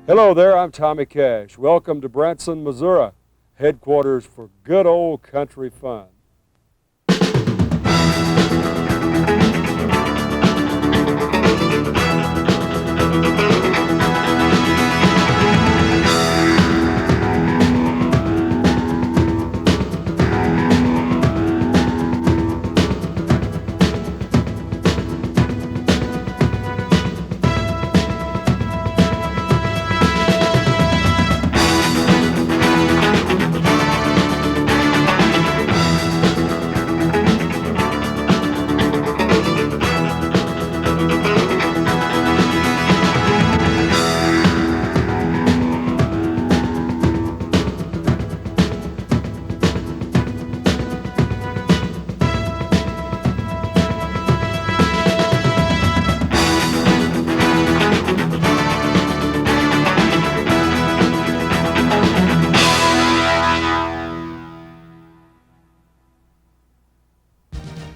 Hello there, I'm Tommy Cash. Welcome to Branson, Missouri, headquarters for good old country fun.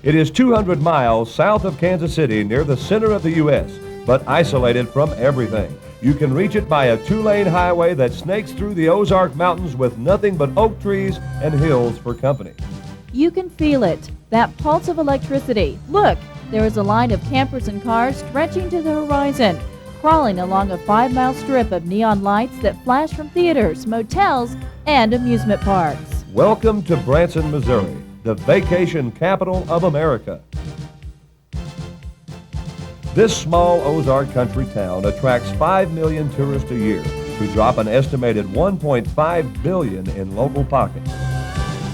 It is 200 miles south of Kansas City, near the center of the U.S., but isolated from everything. You can reach it by a 2-lane highway that snakes through the Ozark Mountains with nothing but oak trees and hills for company. You can feel it, that pulse of electricity. Look, there is a line of campers and cars stretching to the horizon, crawling along a 5-mile strip of neon lights that flash from theaters, motels, and amusement parks. Welcome to Branson, Missouri, the vacation capital of America. This small Ozark country town attracts 5 million tourists a year, who drop an estimated $1.5 billion in local pockets.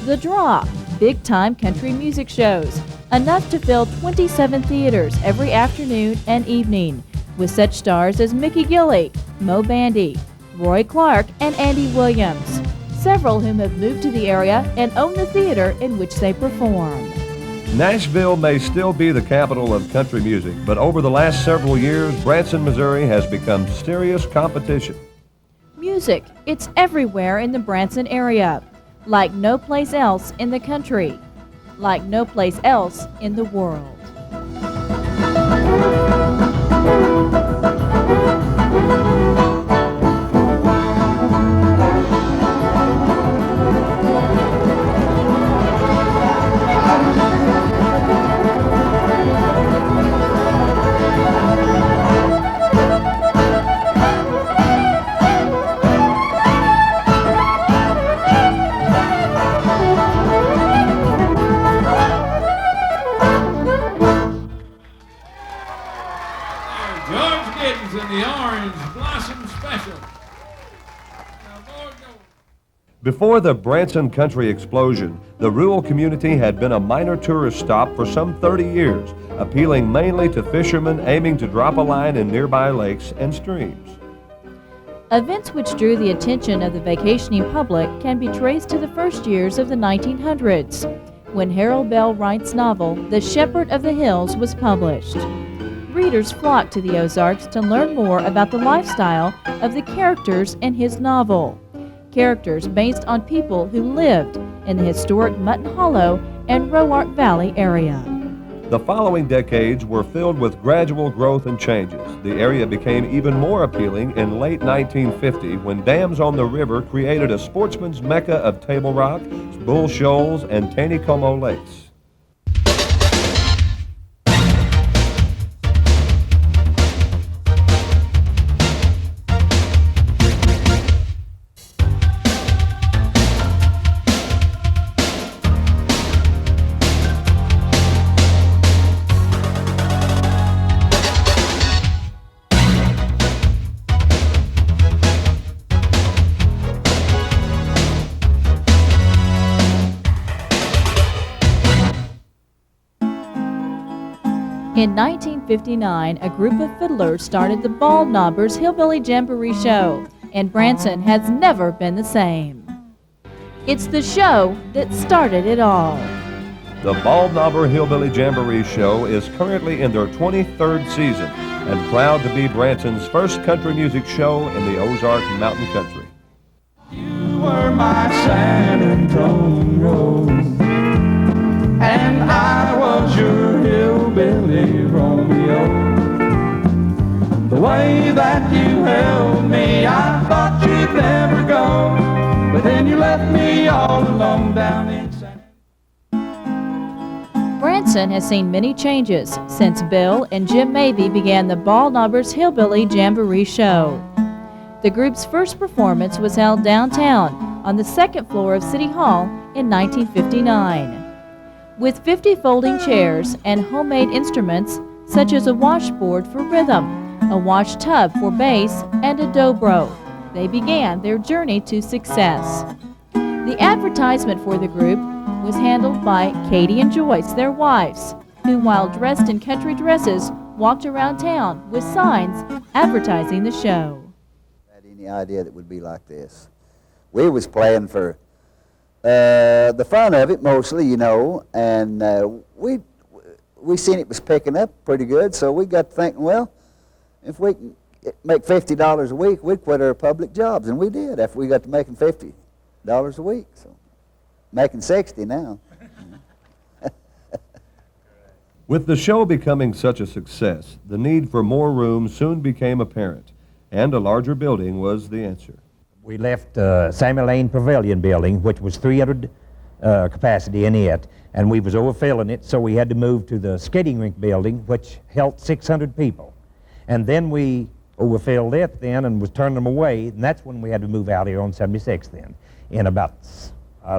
The Draw, big-time country music shows, enough to fill 27 theaters every afternoon and evening, with such stars as Mickey Gilley, Moe Bandy, Roy Clark, and Andy Williams, several whom have moved to the area and own the theater in which they perform. Nashville may still be the capital of country music, but over the last several years, Branson, Missouri has become serious competition. Music, it's everywhere in the Branson area, like no place else in the country, like no place else in the world. Before the Branson country explosion, the rural community had been a minor tourist stop for some 30 years, appealing mainly to fishermen aiming to drop a line in nearby lakes and streams. Events which drew the attention of the vacationing public can be traced to the first years of the 1900s, when Harold Bell Wright's novel, The Shepherd of the Hills, was published. Readers flocked to the Ozarks to learn more about the lifestyle of the characters in his novel. Characters based on people who lived in the historic Mutton Hollow and Ozark Valley area. The following decades were filled with gradual growth and changes. The area became even more appealing in late 1950 when dams on the river created a sportsman's mecca of Table Rock, Bull Shoals, and Taneycomo lakes. In 1959, a group of fiddlers started the Baldknobbers Hillbilly Jamboree Show, and Branson has never been the same. It's the show that started it all. The Baldknobber Hillbilly Jamboree Show is currently in their 23rd season and proud to be Branson's first country music show in the Ozark Mountain Country. You were my San Antonio, and I was your hillbilly Romeo. The The way that you held me, I thought you'd never go, but then you left me all alone down in San... Branson has seen many changes since Bill and Jim Mabie began the Baldknobbers Hillbilly Jamboree Show. The group's first performance was held downtown on the second floor of City Hall in 1959. With 50 folding chairs and homemade instruments such as a washboard for rhythm, a wash tub for bass, and a dobro, they began their journey to success. The advertisement for the group was handled by Katie and Joyce, their wives, who, while dressed in country dresses, walked around town with signs advertising the show. Had any idea that it would be like this? We was playing for the fun of it mostly, you know, and we seen it was picking up pretty good, so we got to thinking, well, if we can make $50 a week, we'd quit our public jobs, and we did after we got to making $50 a week. So making 60 now. With the show becoming such a success, the need for more rooms soon became apparent, and a larger building was the answer. We left Samuel Lane Pavilion building, which was 300 capacity in it, and we was overfilling it, so we had to move to the skating rink building, which held 600 people. And then we overfilled it then and was turning them away, and that's when we had to move out here on 76 then, in about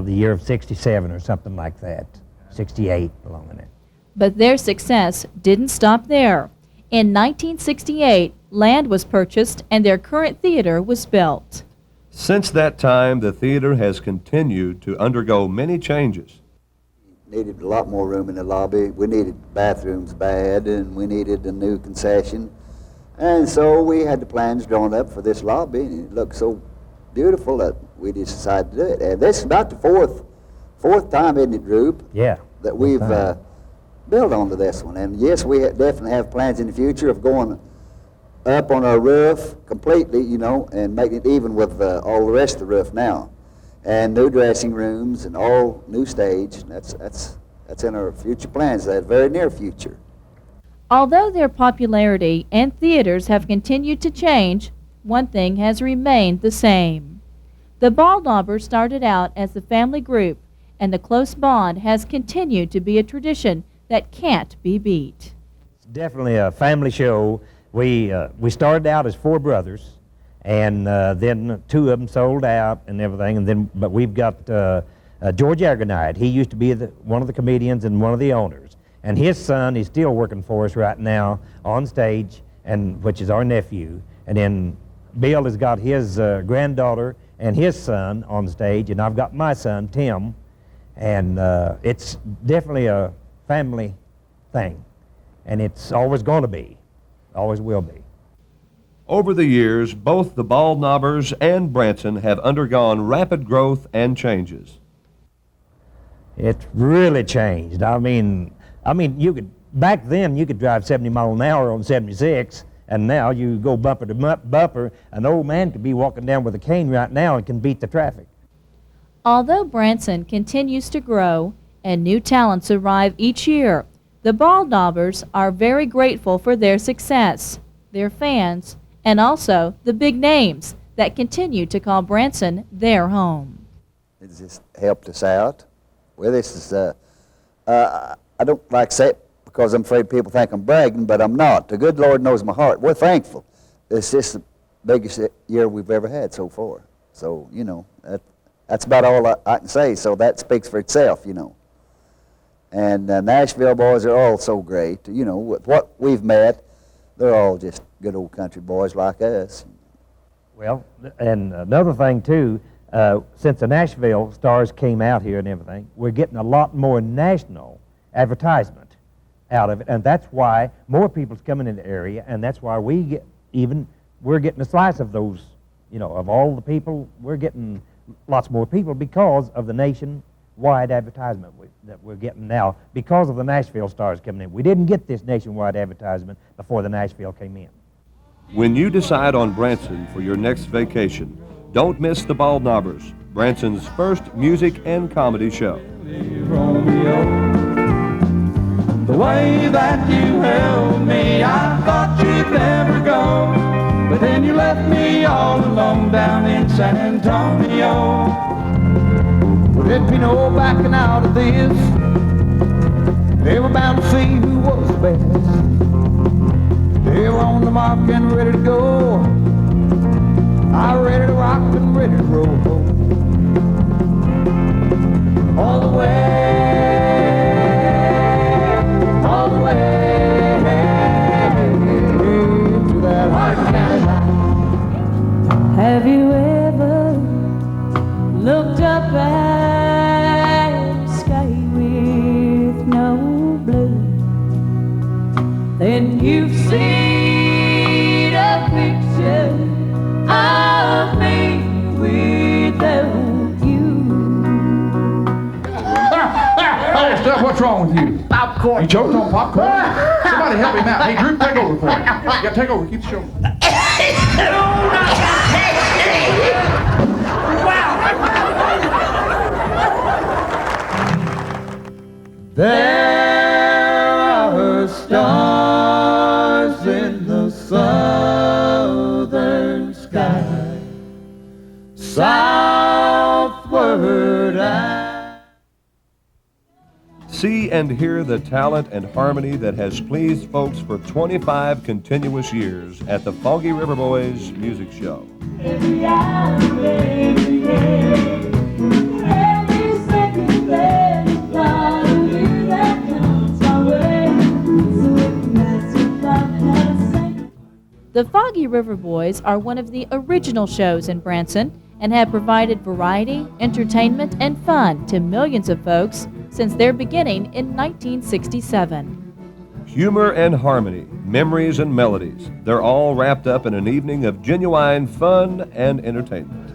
the year of 67 or something like that, 68 along in it. But their success didn't stop there. In 1968, land was purchased and their current theater was built. Since that time, the theater has continued to undergo many changes. Needed a lot more room in the lobby. We needed bathrooms bad, and we needed a new concession. And so we had the plans drawn up for this lobby, and it looked so beautiful that we just decided to do it. And this is about the fourth time, isn't it, Drew? Yeah. That we've built onto this one. And yes, we definitely have plans in the future of going up on our roof completely, you know, and making it even with all the rest of the roof now. And new dressing rooms and all new stage. That's in our future plans, that very near future. Although their popularity and theaters have continued to change, one thing has remained the same. The Baldknobbers started out as a family group, and the close bond has continued to be a tradition that can't be beat. It's definitely a family show. We started out as 4 brothers, and then 2 of them sold out and everything, and then but we've got George Argonite. He used to be one of the comedians and one of the owners, and his son is still working for us right now on stage, and which is our nephew. And then Bill has got his granddaughter and his son on stage, and I've got my son Tim, and it's definitely a family thing, and it's always going to be. Always will be. Over the years, both the Baldknobbers and Branson have undergone rapid growth and changes. It's really changed. I mean, you could back then you could drive 70 miles an hour on 76, and now you go bumper to bumper. An old man could be walking down with a cane right now and can beat the traffic. Although Branson continues to grow and new talents arrive each year, the Baldknobbers are very grateful for their success, their fans, and also the big names that continue to call Branson their home. It's just helped us out. Well, this is, I don't like to say it because I'm afraid people think I'm bragging, but I'm not. The good Lord knows my heart. We're thankful. It's just the biggest year we've ever had so far. So, you know, that's about all I can say, so that speaks for itself, you know. And Nashville boys are all so great. You know, with what we've met, they're all just good old country boys like us. Well, and another thing too, since the Nashville stars came out here and everything, we're getting a lot more national advertisement out of it, and that's why more people's coming in the area, and that's why we're getting a slice of those, you know, of all the people, we're getting lots more people because of the nationwide advertisement that we're getting now because of the Nashville stars coming in. We didn't get this nationwide advertisement before the Nashville came in. When you decide on Branson for your next vacation, don't miss the Baldknobbers, Branson's first music and comedy show. Romeo, the way that you held me, I thought you'd never go. along down in San Antonio. Well, there'd be no backing out of this. They were bound to see who was the best. They were on the mark and ready to go. I ready to rock and ready to roll. All the way, all the way to that hard county line. Have you ever looked up at the sky with no blue? Then you've seen a picture of me without you. Hey, Steph, what's wrong with you? Popcorn. You choked on popcorn? Somebody help him out. Hey, Drew, take over for him. Yeah, take over. Keep the show. There are stars in the southern sky, southward I. See and hear the talent and harmony that has pleased folks for 25 continuous years at the Foggy River Boys Music Show. Every hour, every day, every second there's gotta be that comes our way. So if that's what I say. The Foggy River Boys are one of the original shows in Branson and have provided variety, entertainment, and fun to millions of folks since their beginning in 1967. Humor and harmony, memories and melodies, they're all wrapped up in an evening of genuine fun and entertainment.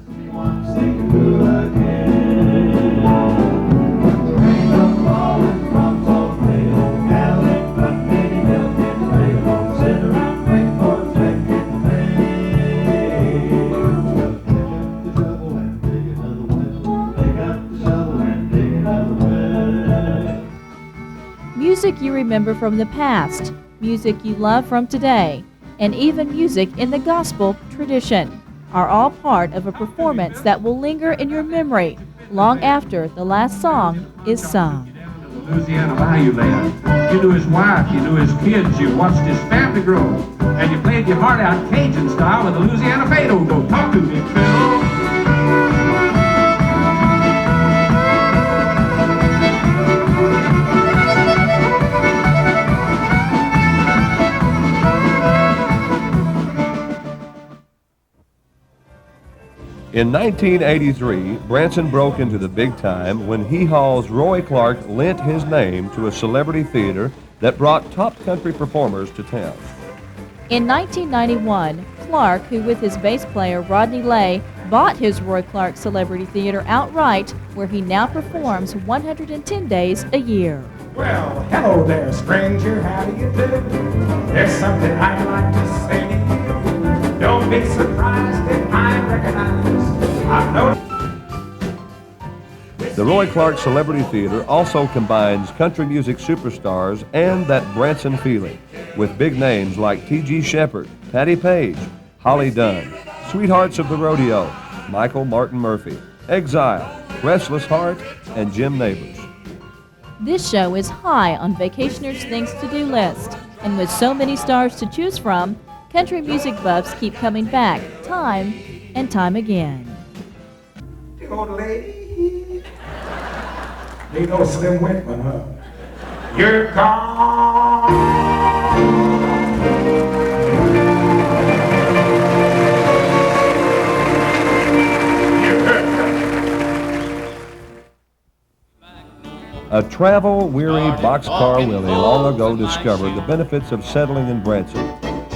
Music you remember from the past, music you love from today, and even music in the gospel tradition are all part of a performance that will linger in your memory long after the last song is sung. Louisiana Bayou land. You knew his wife, you knew his kids, you watched his family grow, and you played your heart out Cajun style with the Louisiana Fado. Go talk to me, Phil. In 1983, Branson broke into the big time when Hee Haw's Roy Clark lent his name to a celebrity theater that brought top country performers to town. In 1991, Clark, who with his bass player Rodney Lay bought his Roy Clark Celebrity Theater outright, where he now performs 110 days a year. Well, hello there, stranger, how do you do? There's something I'd like to say to you. Don't be surprised if I recognize I know. The Roy Clark Celebrity Theater also combines country music superstars and that Branson feeling, with big names like T.G. Shepherd, Patti Page, Holly Dunn, Sweethearts of the Rodeo, Michael Martin Murphy, Exile, Restless Heart, and Jim Neighbors. This show is high on vacationers' things to do list, and with so many stars to choose from, country music buffs keep coming back time and time again. The old lady, they know Slim Whitman, huh? You're gone. A travel-weary boxcar Willie long ago discovered the benefits of settling in Branson.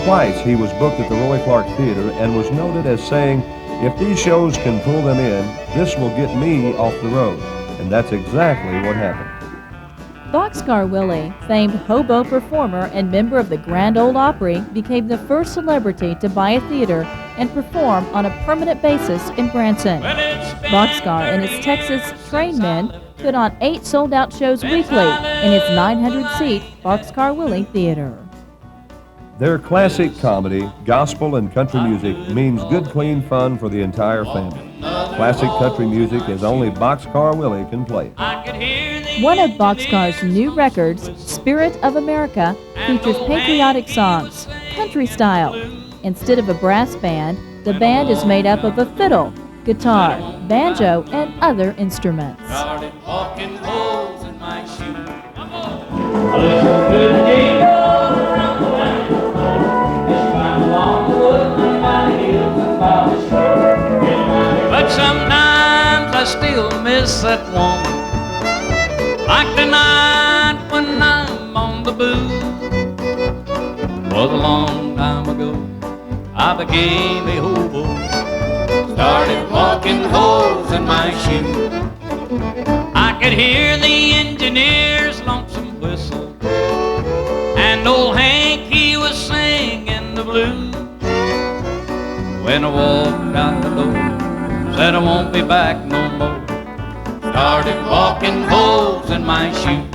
Twice he was booked at the Roy Clark Theater and was noted as saying, "If these shows can pull them in, this will get me off the road." And that's exactly what happened. Boxcar Willie, famed hobo performer and member of the Grand Ole Opry, became the first celebrity to buy a theater and perform on a permanent basis in Branson. Boxcar and his Texas trained men put on 8 sold-out shows weekly in his 900-seat Boxcar Willie Theater. Their classic comedy, gospel, and country music means good, clean fun for the entire family. Classic country music is only Car Willie can play. One of Boxcar's new records, Spirit of America, features patriotic songs, country style. Instead of a brass band, the band is made up of a fiddle, guitar, banjo, and other instruments. But sometimes I still miss that woman, like the night when I'm on the booze. Was a long time ago I became a hobo, started walking holes in my shoes. I could hear the engineer's lonesome whistle, and old Hank, he was singing the blues. When I walked out the door, said I won't be back no more, started walking holes in my shoes.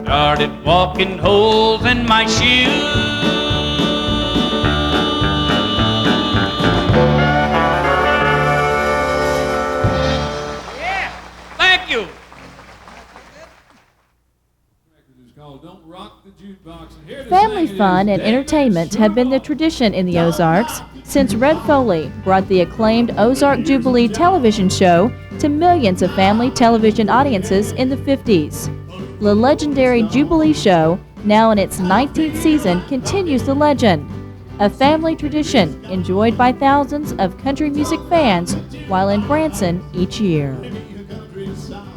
Started walking holes in my shoes. Yeah, thank you. Family fun and entertainment have been the tradition in the Ozarks since Red Foley brought the acclaimed Ozark Jubilee television show to millions of family television audiences in the 50s. The legendary Jubilee show, now in its 19th season, continues the legend, a family tradition enjoyed by thousands of country music fans while in Branson each year.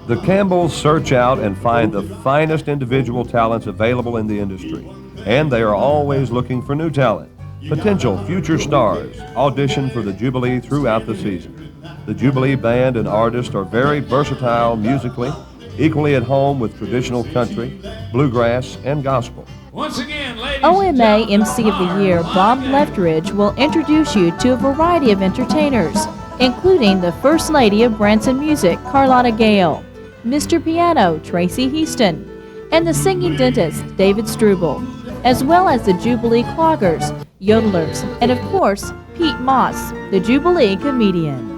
The Campbells search out and find the finest individual talents available in the industry, and they are always looking for new talent. Potential future stars audition for the Jubilee throughout the season. The Jubilee band and artists are very versatile musically, equally at home with traditional country, bluegrass, and gospel. Once again, ladies OMA MC of the Year Bob Leftridge will introduce you to a variety of entertainers, including the First Lady of Branson Music, Carlotta Gale, Mr. Piano, Tracy Heaston, and the singing dentist, David Struble, as well as the Jubilee cloggers, yodelers, and of course, Pete Moss, the Jubilee comedian.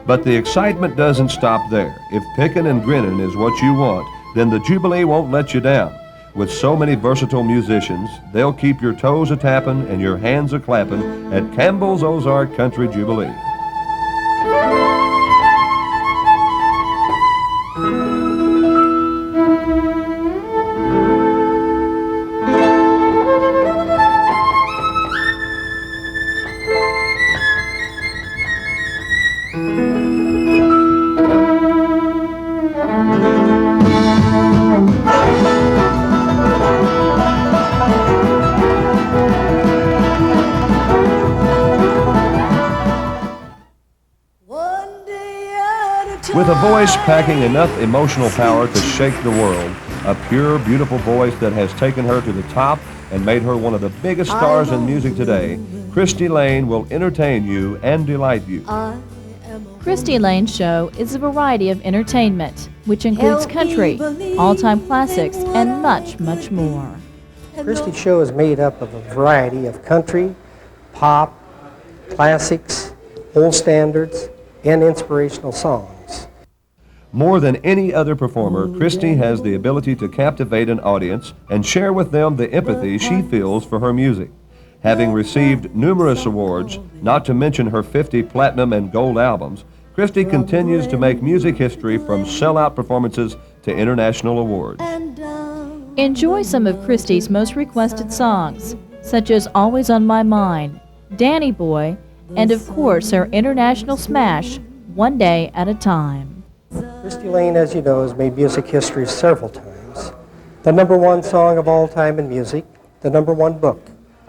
But the excitement doesn't stop there. If pickin' and grinnin' is what you want, then the Jubilee won't let you down. With so many versatile musicians, they'll keep your toes a-tappin' and your hands a-clappin' at Campbell's Ozark Country Jubilee. With a voice packing enough emotional power to shake the world, a pure, beautiful voice that has taken her to the top and made her one of the biggest stars in music today, Cristy Lane will entertain you and delight you. Cristy Lane's show is a variety of entertainment, which includes country, all-time classics, and much, much more. Cristy's show is made up of a variety of country, pop, classics, old standards, and inspirational songs. More than any other performer, Cristy has the ability to captivate an audience and share with them the empathy she feels for her music. Having received numerous awards, not to mention her 50 platinum and gold albums, Cristy continues to make music history from sellout performances to international awards. Enjoy some of Cristy's most requested songs, such as Always on My Mind, Danny Boy, and of course her international smash, One Day at a Time. Cristy Lane, as you know, has made music history several times. The #1 song of all time in music, the #1 book,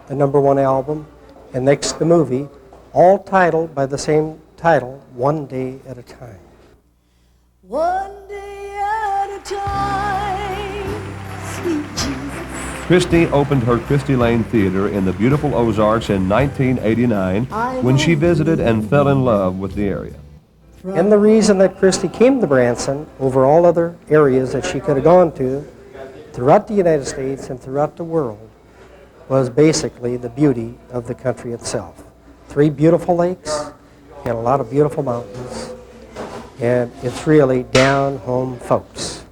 the #1 album, and next the movie, all titled by the same title, One Day at a Time. One day at a time, sweet Jesus. Cristy opened her Cristy Lane Theater in the beautiful Ozarks in 1989 when she visited and fell in love with the area. And the reason that Cristy came to Branson over all other areas that she could have gone to, throughout the United States and throughout the world was basically the beauty of the country itself. 3 beautiful lakes and a lot of beautiful mountains. And it's really down-home folks.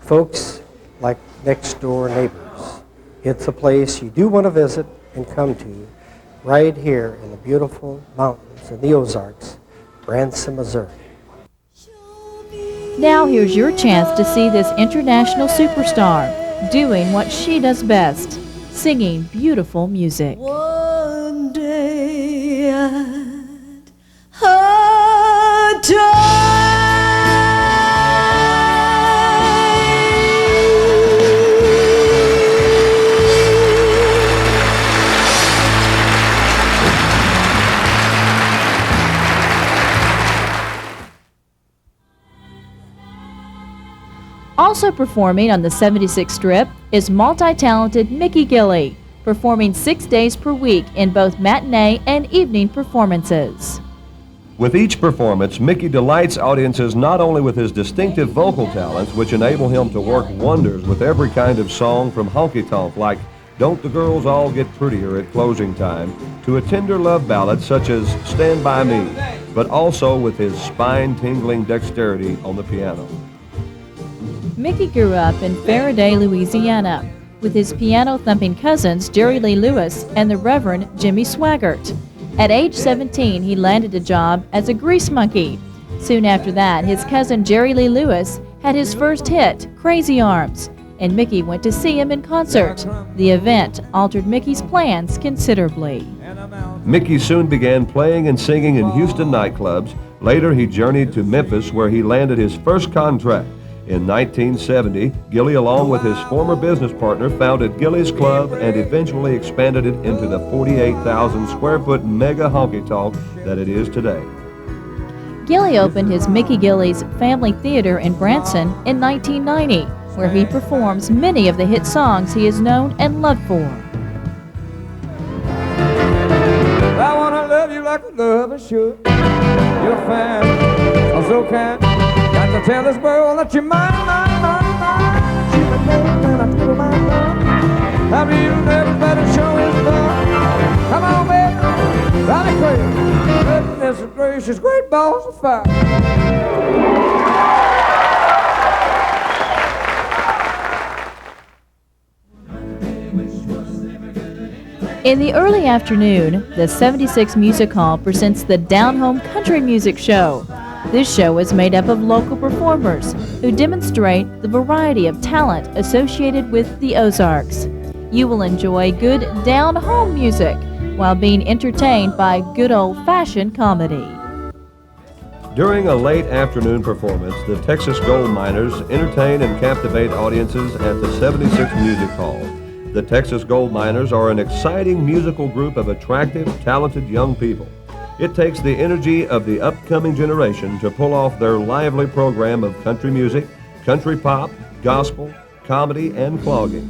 Folks like next-door neighbors. It's a place you do want to visit and come to right here in the beautiful mountains in the Ozarks, Branson, Missouri. Now here's your chance to see this international superstar doing what she does best, singing beautiful music. One day at a time. Also performing on the 76 Strip is multi-talented Mickey Gilley, performing 6 days per week in both matinee and evening performances. With each performance, Mickey delights audiences not only with his distinctive vocal talents, which enable him to work wonders with every kind of song from honky-tonk like Don't the Girls All Get Prettier at Closing Time, to a tender love ballad such as Stand By Me, but also with his spine-tingling dexterity on the piano. Mickey grew up in Faraday, Louisiana, with his piano-thumping cousins Jerry Lee Lewis and the Reverend Jimmy Swaggart. At age 17, he landed a job as a grease monkey. Soon after that, his cousin Jerry Lee Lewis had his first hit, Crazy Arms, and Mickey went to see him in concert. The event altered Mickey's plans considerably. Mickey soon began playing and singing in Houston nightclubs. Later, he journeyed to Memphis, where he landed his first contract. In 1970, Gilley, along with his former business partner, founded Gilley's Club and eventually expanded it into the 48,000 square foot mega honky-tonk that it is today. Gilley opened his Mickey Gilley's Family Theater in Branson in 1990, where he performs many of the hit songs he is known and loved for. I wanna love you like a lover should. You're fine, I'm so kind. Got to tell this girl that you're mine, mine, mine, mine. She's a girl and I feel my love. I mean, you never better show his love. Come on, baby, Ronnie Crazy. Goodness gracious, great balls of fire. In the early afternoon, the 76 Music Hall presents the Down Home Country Music Show. This show is made up of local performers who demonstrate the variety of talent associated with the Ozarks. You will enjoy good down-home music while being entertained by good old-fashioned comedy. During a late afternoon performance, the Texas Gold Miners entertain and captivate audiences at the 76 Music Hall. The Texas Gold Miners are an exciting musical group of attractive, talented young people. It takes the energy of the upcoming generation to pull off their lively program of country music, country pop, gospel, comedy, and clogging.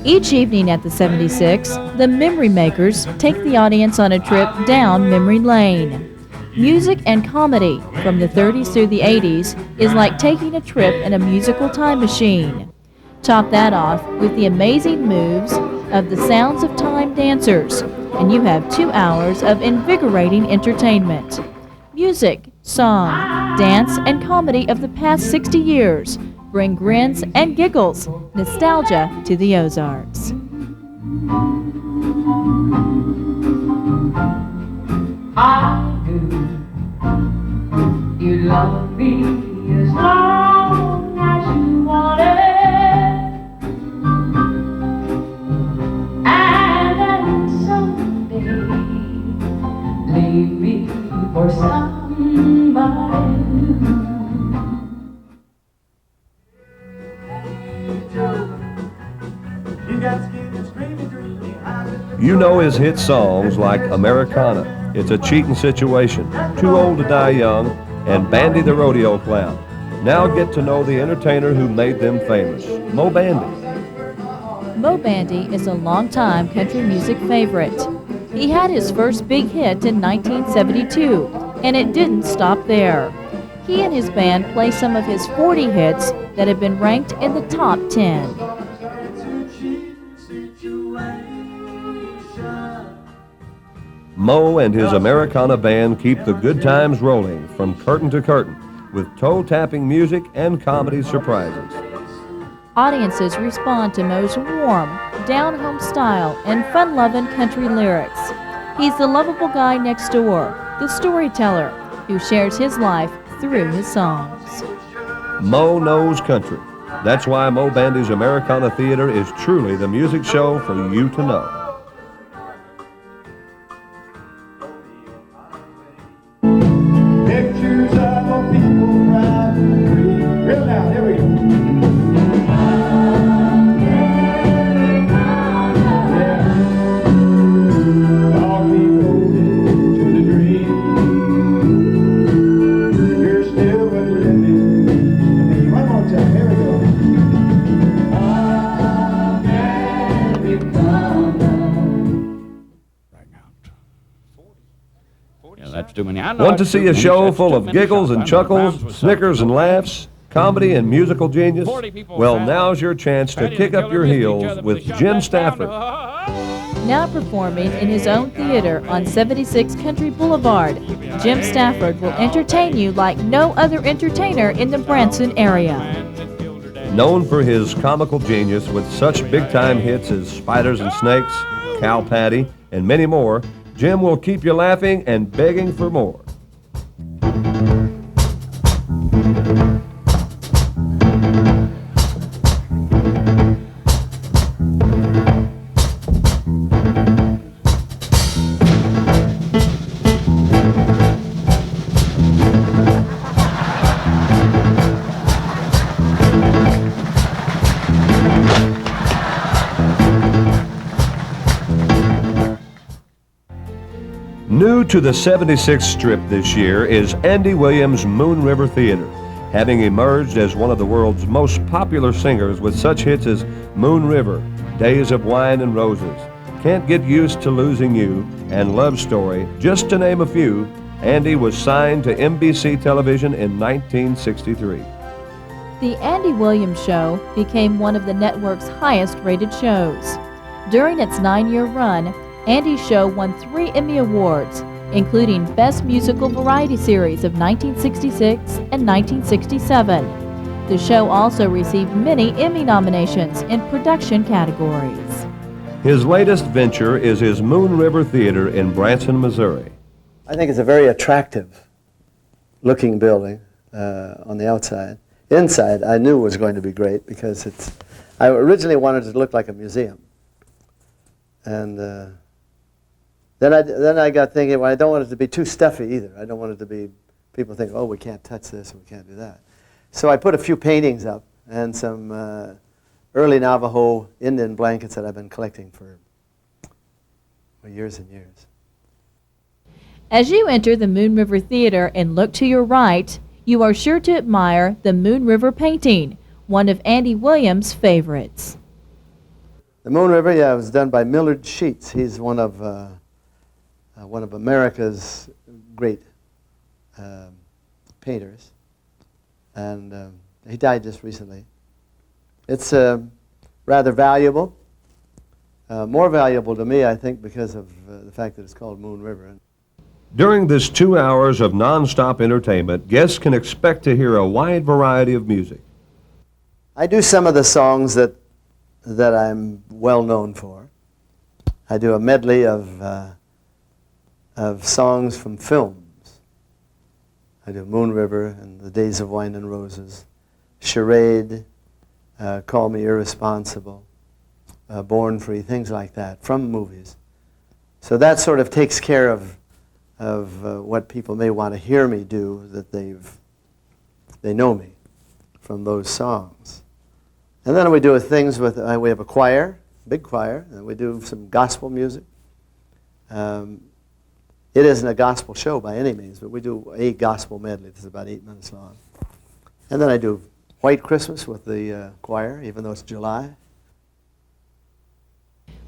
Each evening at the 76, the Memory Makers take the audience on a trip down memory lane. Music and comedy from the 30s through the 80s is like taking a trip in a musical time machine. Top that off with the amazing moves of the Sounds of Time dancers, and you have 2 hours of invigorating entertainment. Music, song, dance, and comedy of the past 60 years bring grins and giggles, nostalgia to the Ozarks. I do. You love me as long as you want it. Leave me for somebody new. You know his hit songs like Americana, It's a Cheatin' Situation, Too Old to Die Young, and Bandy the Rodeo Clown. Now get to know the entertainer who made them famous, Moe Bandy. Moe Bandy is a longtime country music favorite. He had his first big hit in 1972, and it didn't stop there. He and his band play some of his 40 hits that have been ranked in the top 10. Moe and his Americana band keep the good times rolling from curtain to curtain with toe-tapping music and comedy surprises. Audiences respond to Moe's warm, down-home style and fun-loving country lyrics. He's the lovable guy next door, the storyteller, who shares his life through his songs. Moe knows country. That's why Moe Bandy's Americana Theater is truly the music show for you to know. Pictures of old people riding the creek. Real loud, here we go. Yeah. All keep holding to the dream. You're still worth living. One more time, here we go. That's too many. I know Want to that's see too a many. show That's full too of many giggles shots. and I know chuckles, Browns was snickers and something. laughs, comedy and musical genius? 40 people Well, found now's your chance to Patty kick and up your Gilley missed each heels other, but with they shot Jim back down Stafford. Now performing in his own theater on 76 Country Boulevard, Jim Stafford will entertain you like no other entertainer in the Branson area. Known for his comical genius with such big-time hits as Spiders and Snakes, Cow Patty, and many more, Jim will keep you laughing and begging for more. New to the 76th Strip this year is Andy Williams' Moon River Theater, having emerged as one of the world's most popular singers with such hits as Moon River, Days of Wine and Roses, Can't Get Used to Losing You, and Love Story, just to name a few. Andy was signed to NBC Television in 1963. The Andy Williams Show became one of the network's highest-rated shows. During its 9-year run, Andy's show won 3 Emmy Awards, including Best Musical Variety Series of 1966 and 1967. The show also received many Emmy nominations in production categories. His latest venture is his Moon River Theater in Branson, Missouri. I think it's a very attractive looking building on the outside. Inside, I knew was going to be great because I originally wanted it to look like a museum. And then I got thinking, well, I don't want it to be too stuffy either. I don't want it to be, people think, oh, we can't touch this, we can't do that. So I put a few paintings up and some early Navajo Indian blankets that I've been collecting for years and years. As you enter the Moon River Theater and look to your right, you are sure to admire the Moon River painting, one of Andy Williams' favorites. The Moon River, yeah, was done by Millard Sheets. He's one of America's great painters, and he died just recently. It's rather valuable, more valuable to me, I think, because of the fact that it's called Moon River. During this 2 hours of nonstop entertainment, guests can expect to hear a wide variety of music. I do some of the songs that I'm well known for. I do a medley of songs from films. I do Moon River and The Days of Wine and Roses, Charade, Call Me Irresponsible, Born Free, things like that, from movies. So that sort of takes care of what people may want to hear me do, that they know me from those songs. And then we do things with, we have a choir, big choir, and we do some gospel music. It isn't a gospel show by any means, but we do a gospel medley that's about 8 minutes long. And then I do White Christmas with the choir, even though it's July.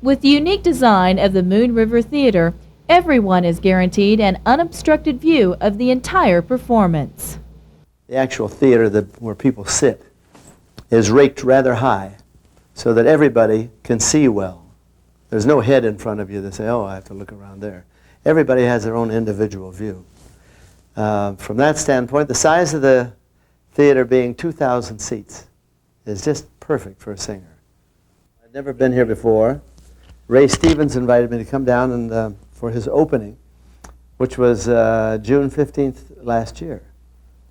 With the unique design of the Moon River Theater, everyone is guaranteed an unobstructed view of the entire performance. the actual theater where people sit is raked rather high so that everybody can see well. There's no head in front of you that say, oh, I have to look around there. Everybody has their own individual view. From that standpoint, the size of the theater being 2,000 seats is just perfect for a singer. I'd never been here before. Ray Stevens invited me to come down and for his opening, which was June 15th last year.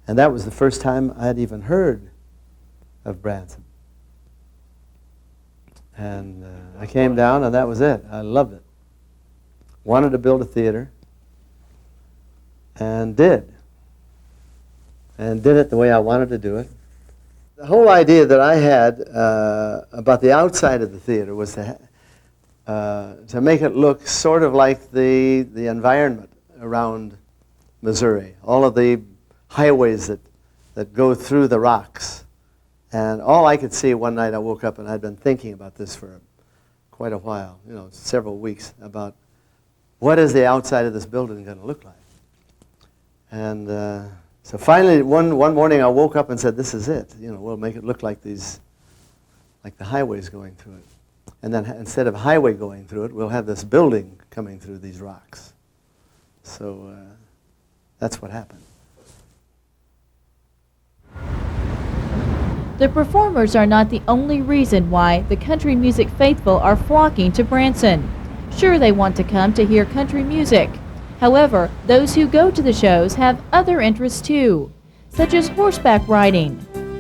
And that was the first time I had even heard of Branson. And I came down, and that was it. I loved it. Wanted to build a theater, and did. And did it the way I wanted to do it. The whole idea that I had about the outside of the theater was to make it look sort of like the environment around Missouri, all of the highways that go through the rocks. And all I could see one night I woke up, and I'd been thinking about this for quite a while, several weeks, about what is the outside of this building going to look like. And so finally, one morning I woke up and said, this is it. We'll make it look like the highways going through it. And then instead of highway going through it, we'll have this building coming through these rocks. So that's what happened. The performers are not the only reason why the country music faithful are flocking to Branson. Sure, they want to come to hear country music. However, those who go to the shows have other interests too, such as horseback riding,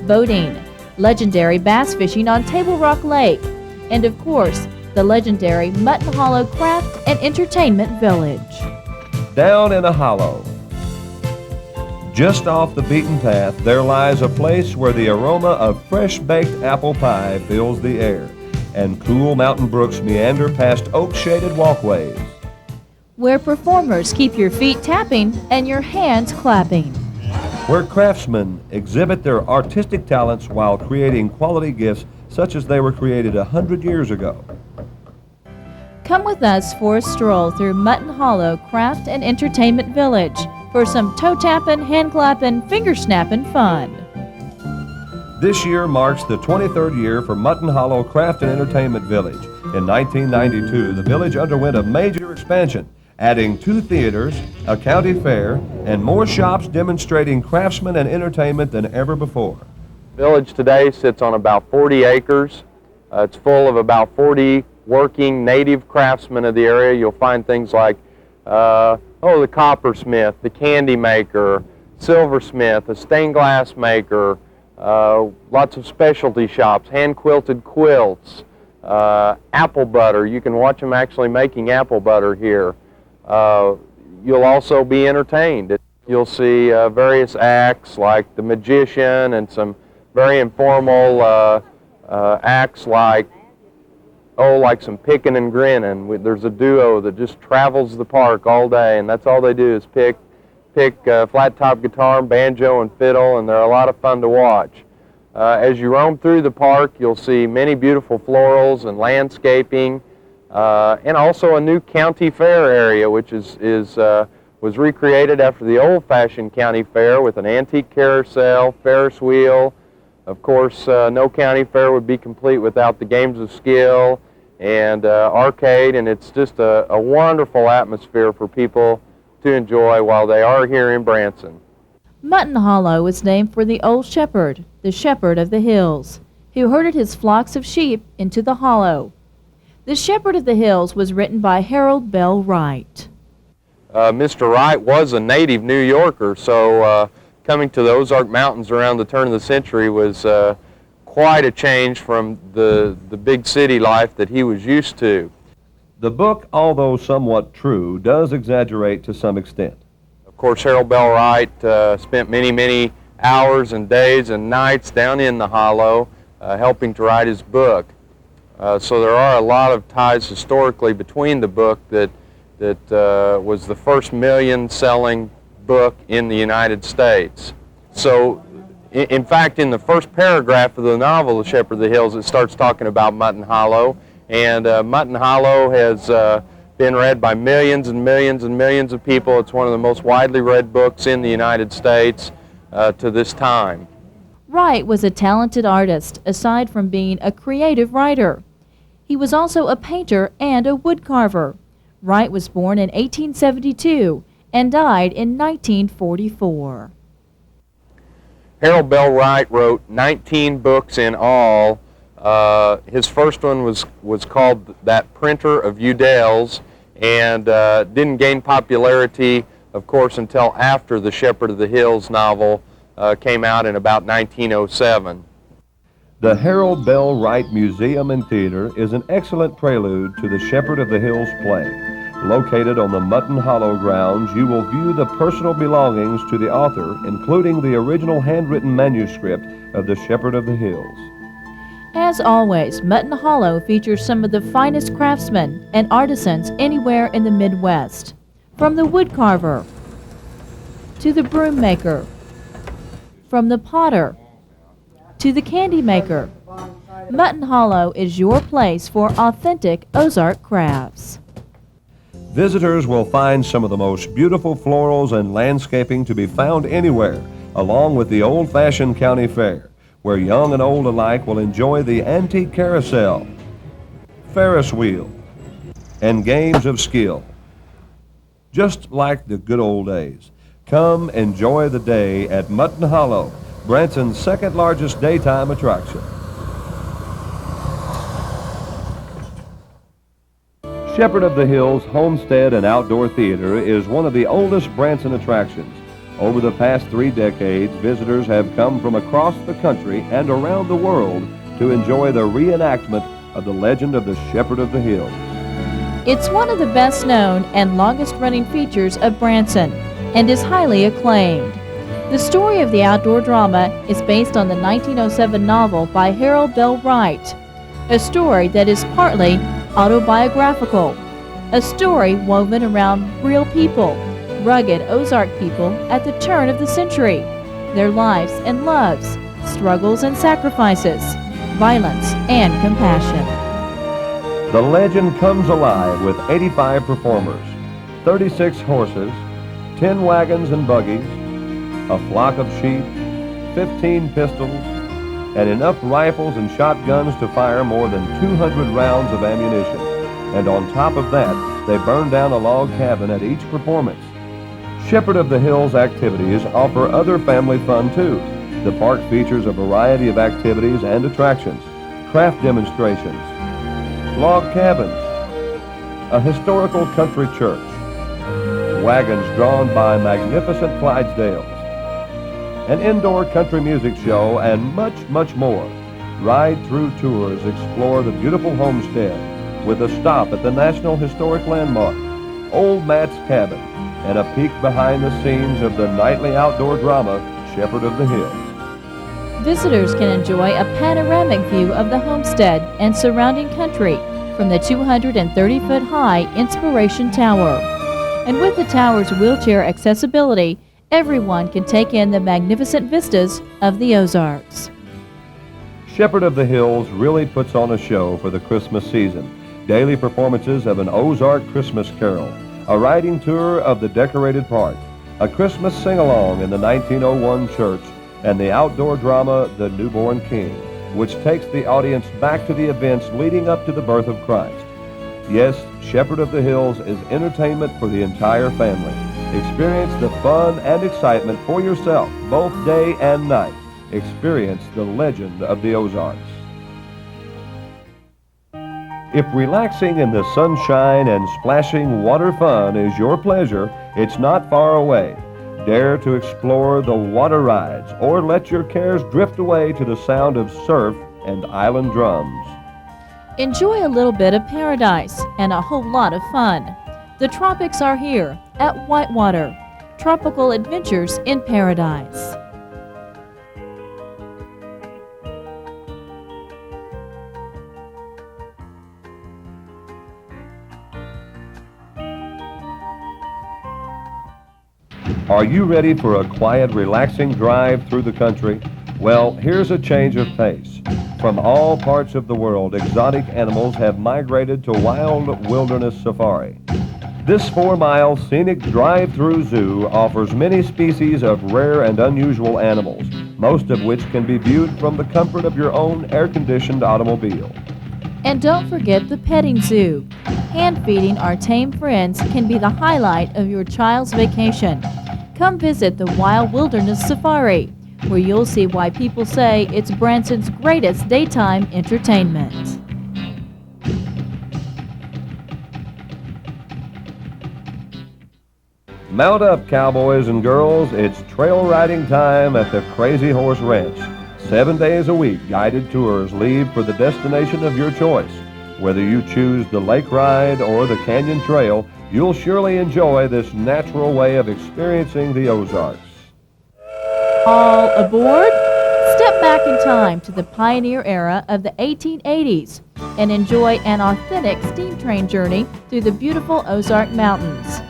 boating, legendary bass fishing on Table Rock Lake, and of course, the legendary Mutton Hollow Craft and Entertainment Village. Down in a hollow, just off the beaten path, there lies a place where the aroma of fresh-baked apple pie fills the air, and cool mountain brooks meander past oak-shaded walkways, where performers keep your feet tapping and your hands clapping, where craftsmen exhibit their artistic talents while creating quality gifts such as they were created 100 years ago. Come with us for a stroll through Mutton Hollow Craft and Entertainment Village for some toe-tapping, hand-clapping, finger-snapping fun. This year marks the 23rd year for Mutton Hollow Craft and Entertainment Village. In 1992, the village underwent a major expansion, adding 2 theaters, a county fair, and more shops demonstrating craftsmen and entertainment than ever before. The village today sits on about 40 acres. It's full of about 40 working native craftsmen of the area. You'll find things like the coppersmith, the candy maker, silversmith, a stained glass maker, lots of specialty shops, hand-quilted quilts, apple butter. You can watch them actually making apple butter here. You'll also be entertained. You'll see various acts like the magician and some very informal acts like some picking and grinning. There's a duo that just travels the park all day, and that's all they do is pick flat-top guitar, banjo, and fiddle, and they're a lot of fun to watch. As you roam through the park, you'll see many beautiful florals and landscaping, and also a new county fair area, which was recreated after the old-fashioned county fair with an antique carousel, Ferris wheel. Of course, no county fair would be complete without the games of skill and arcade, and it's just a wonderful atmosphere for people to enjoy while they are here in Branson. Mutton Hollow was named for the old shepherd, the shepherd of the hills, who herded his flocks of sheep into the hollow. The Shepherd of the Hills was written by Harold Bell Wright. Mr. Wright was a native New Yorker, so coming to the Ozark Mountains around the turn of the century was quite a change from the big city life that he was used to. The book, although somewhat true, does exaggerate to some extent. Of course, Harold Bell Wright spent many hours and days and nights down in the hollow helping to write his book. So there are a lot of ties historically between the book that was the first million-selling book in the United States. So, in fact, in the first paragraph of the novel, The Shepherd of the Hills, it starts talking about Mutton Hollow, and Mutton Hollow has been read by millions and millions and millions of people. It's one of the most widely read books in the United States. to this time. Wright was a talented artist, aside from being a creative writer. He was also a painter and a woodcarver. Wright was born in 1872 and died in 1944. Harold Bell Wright wrote 19 books in all. His first one was called That Printer of Udell's, and didn't gain popularity, of course, until after the Shepherd of the Hills novel came out in about 1907. The Harold Bell Wright Museum and Theater is an excellent prelude to the Shepherd of the Hills play. Located on the Mutton Hollow grounds, you will view the personal belongings to the author, including the original handwritten manuscript of the Shepherd of the Hills. As always, Mutton Hollow features some of the finest craftsmen and artisans anywhere in the Midwest. From the woodcarver to the broom maker, from the potter to the candy maker, Mutton Hollow is your place for authentic Ozark crafts. Visitors will find some of the most beautiful florals and landscaping to be found anywhere, along with the old-fashioned county fair, where young and old alike will enjoy the antique carousel, Ferris wheel, and games of skill. Just like the good old days. Come enjoy the day at Mutton Hollow, Branson's second largest daytime attraction. Shepherd of the Hills Homestead and Outdoor Theater is one of the oldest Branson attractions. Over the past 3 decades, visitors have come from across the country and around the world to enjoy the reenactment of the legend of the Shepherd of the Hills. It's one of the best known and longest running features of Branson and is highly acclaimed. The story of the outdoor drama is based on the 1907 novel by Harold Bell Wright, a story that is partly autobiographical, a story woven around real people, rugged Ozark people at the turn of the century, their lives and loves, struggles and sacrifices, violence and compassion. The legend comes alive with 85 performers, 36 horses, 10 wagons and buggies, a flock of sheep, 15 pistols, and enough rifles and shotguns to fire more than 200 rounds of ammunition. And on top of that, they burn down a log cabin at each performance. Shepherd of the Hills activities offer other family fun too. The park features a variety of activities and attractions, craft demonstrations, log cabins, a historical country church, wagons drawn by magnificent Clydesdales, an indoor country music show, and much, much more. Ride-through tours explore the beautiful homestead with a stop at the National Historic Landmark, Old Matt's Cabin, and a peek behind the scenes of the nightly outdoor drama, Shepherd of the Hills. Visitors can enjoy a panoramic view of the homestead and surrounding country from the 230-foot high Inspiration Tower. And with the tower's wheelchair accessibility, everyone can take in the magnificent vistas of the Ozarks. Shepherd of the Hills really puts on a show for the Christmas season. Daily performances of an Ozark Christmas carol, a riding tour of the decorated park, a Christmas sing-along in the 1901 church, and the outdoor drama, The Newborn King, which takes the audience back to the events leading up to the birth of Christ. Yes, Shepherd of the Hills is entertainment for the entire family. Experience the fun and excitement for yourself, both day and night. Experience the legend of the Ozarks. If relaxing in the sunshine and splashing water fun is your pleasure, it's not far away. Dare to explore the water rides or let your cares drift away to the sound of surf and island drums. Enjoy a little bit of paradise and a whole lot of fun. The tropics are here at Whitewater. Tropical Adventures in Paradise. Are you ready for a quiet, relaxing drive through the country? Well, here's a change of pace. From all parts of the world, exotic animals have migrated to Wild Wilderness Safari. This 4-mile scenic drive-through zoo offers many species of rare and unusual animals, most of which can be viewed from the comfort of your own air-conditioned automobile. And don't forget the petting zoo. Hand-feeding our tame friends can be the highlight of your child's vacation. Come visit the Wild Wilderness Safari, where you'll see why people say it's Branson's greatest daytime entertainment. Mount up, cowboys and girls. It's trail riding time at the Crazy Horse Ranch. 7 days a week, guided tours leave for the destination of your choice. Whether you choose the lake ride or the canyon trail, you'll surely enjoy this natural way of experiencing the Ozarks. All aboard? Step back in time to the pioneer era of the 1880s and enjoy an authentic steam train journey through the beautiful Ozark Mountains.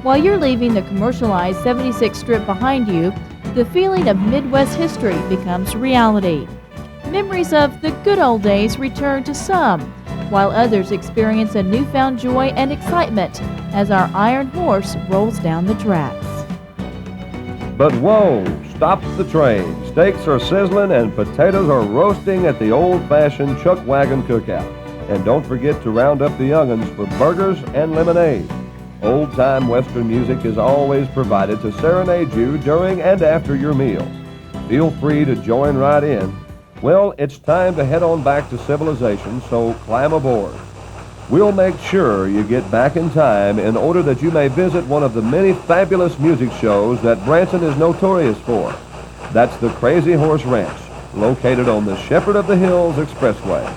While you're leaving the commercialized 76 Strip behind you, the feeling of Midwest history becomes reality. Memories of the good old days return to some, while others experience a newfound joy and excitement as our iron horse rolls down the tracks. But whoa, stop the train. Steaks are sizzling and potatoes are roasting at the old-fashioned chuck wagon cookout. And don't forget to round up the young'uns for burgers and lemonade. Old-time Western music is always provided to serenade you during and after your meal. Feel free to join right in. Well, it's time to head on back to civilization, so climb aboard. We'll make sure you get back in time in order that you may visit one of the many fabulous music shows that Branson is notorious for. That's the Crazy Horse Ranch, located on the Shepherd of the Hills Expressway.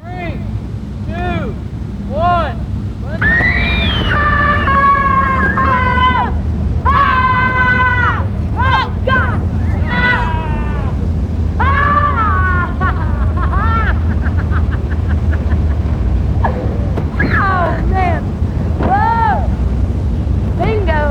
3, 2, 1. Oh, God! Oh, man! Whoa! Bingo!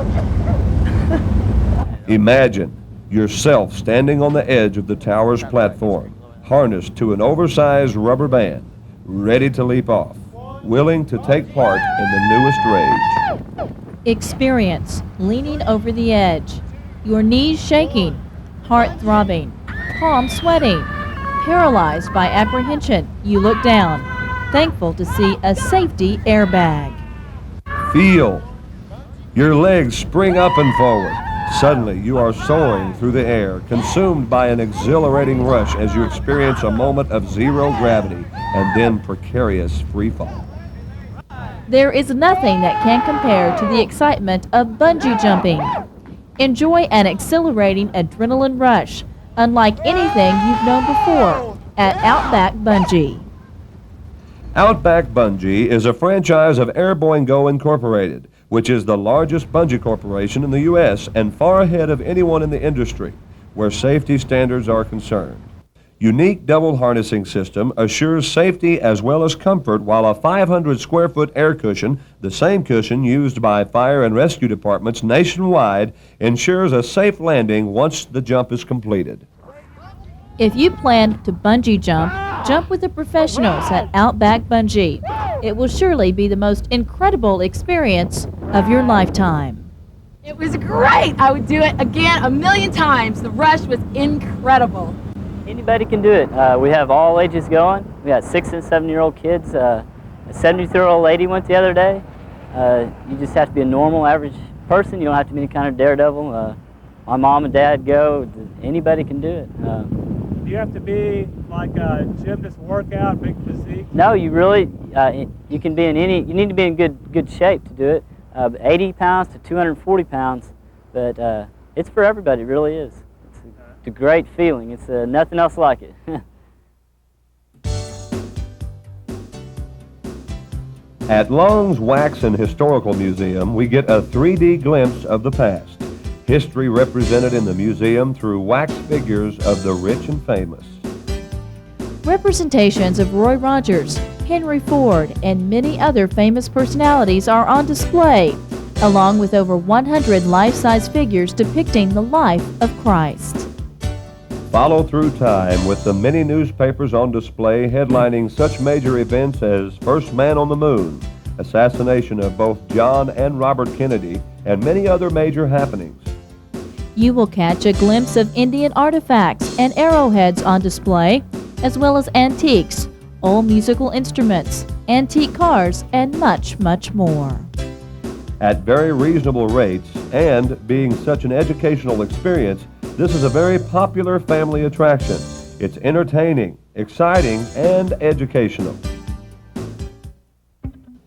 Imagine yourself standing on the edge of the tower's platform, harnessed to an oversized rubber band, ready to leap off, willing to take part in the newest rage. Experience leaning over the edge, your knees shaking, heart throbbing, palms sweating. Paralyzed by apprehension, you look down, thankful to see a safety airbag. Feel. Your legs spring up and forward. Suddenly, you are soaring through the air, consumed by an exhilarating rush as you experience a moment of zero gravity and then precarious free fall. There is nothing that can compare to the excitement of bungee jumping. Enjoy an exhilarating adrenaline rush, unlike anything you've known before, at Outback Bungee. Outback Bungee is a franchise of Airborne Go Incorporated, which is the largest bungee corporation in the U.S. and far ahead of anyone in the industry where safety standards are concerned. Unique double harnessing system assures safety as well as comfort, while a 500-square-foot air cushion, the same cushion used by fire and rescue departments nationwide, ensures a safe landing once the jump is completed. If you plan to bungee jump, jump with the professionals at Outback Bungee. It will surely be the most incredible experience of your lifetime. It was great. I would do it again 1,000,000 times. The rush was incredible. Anybody can do it. We have all ages going. We got 6 and 7-year-old kids. A 73-year-old lady went the other day. You just have to be a normal, average person. You don't have to be any kind of daredevil. My mom and dad go. Anybody can do it. Do you have to be like a gymnast workout, big physique? No, you really, you can be in any, you need to be in good shape to do it. 80 pounds to 240 pounds, but it's for everybody, it really is. It's a great feeling. It's nothing else like it. At Long's Wax and Historical Museum, we get a 3D glimpse of the past. History represented in the museum through wax figures of the rich and famous. Representations of Roy Rogers, Henry Ford, and many other famous personalities are on display, along with over 100 life-size figures depicting the life of Christ. Follow through time with the many newspapers on display headlining such major events as First Man on the Moon, assassination of both John and Robert Kennedy, and many other major happenings. You will catch a glimpse of Indian artifacts and arrowheads on display, as well as antiques, old musical instruments, antique cars, and much, much more. At very reasonable rates, and being such an educational experience, this is a very popular family attraction. It's entertaining, exciting, and educational.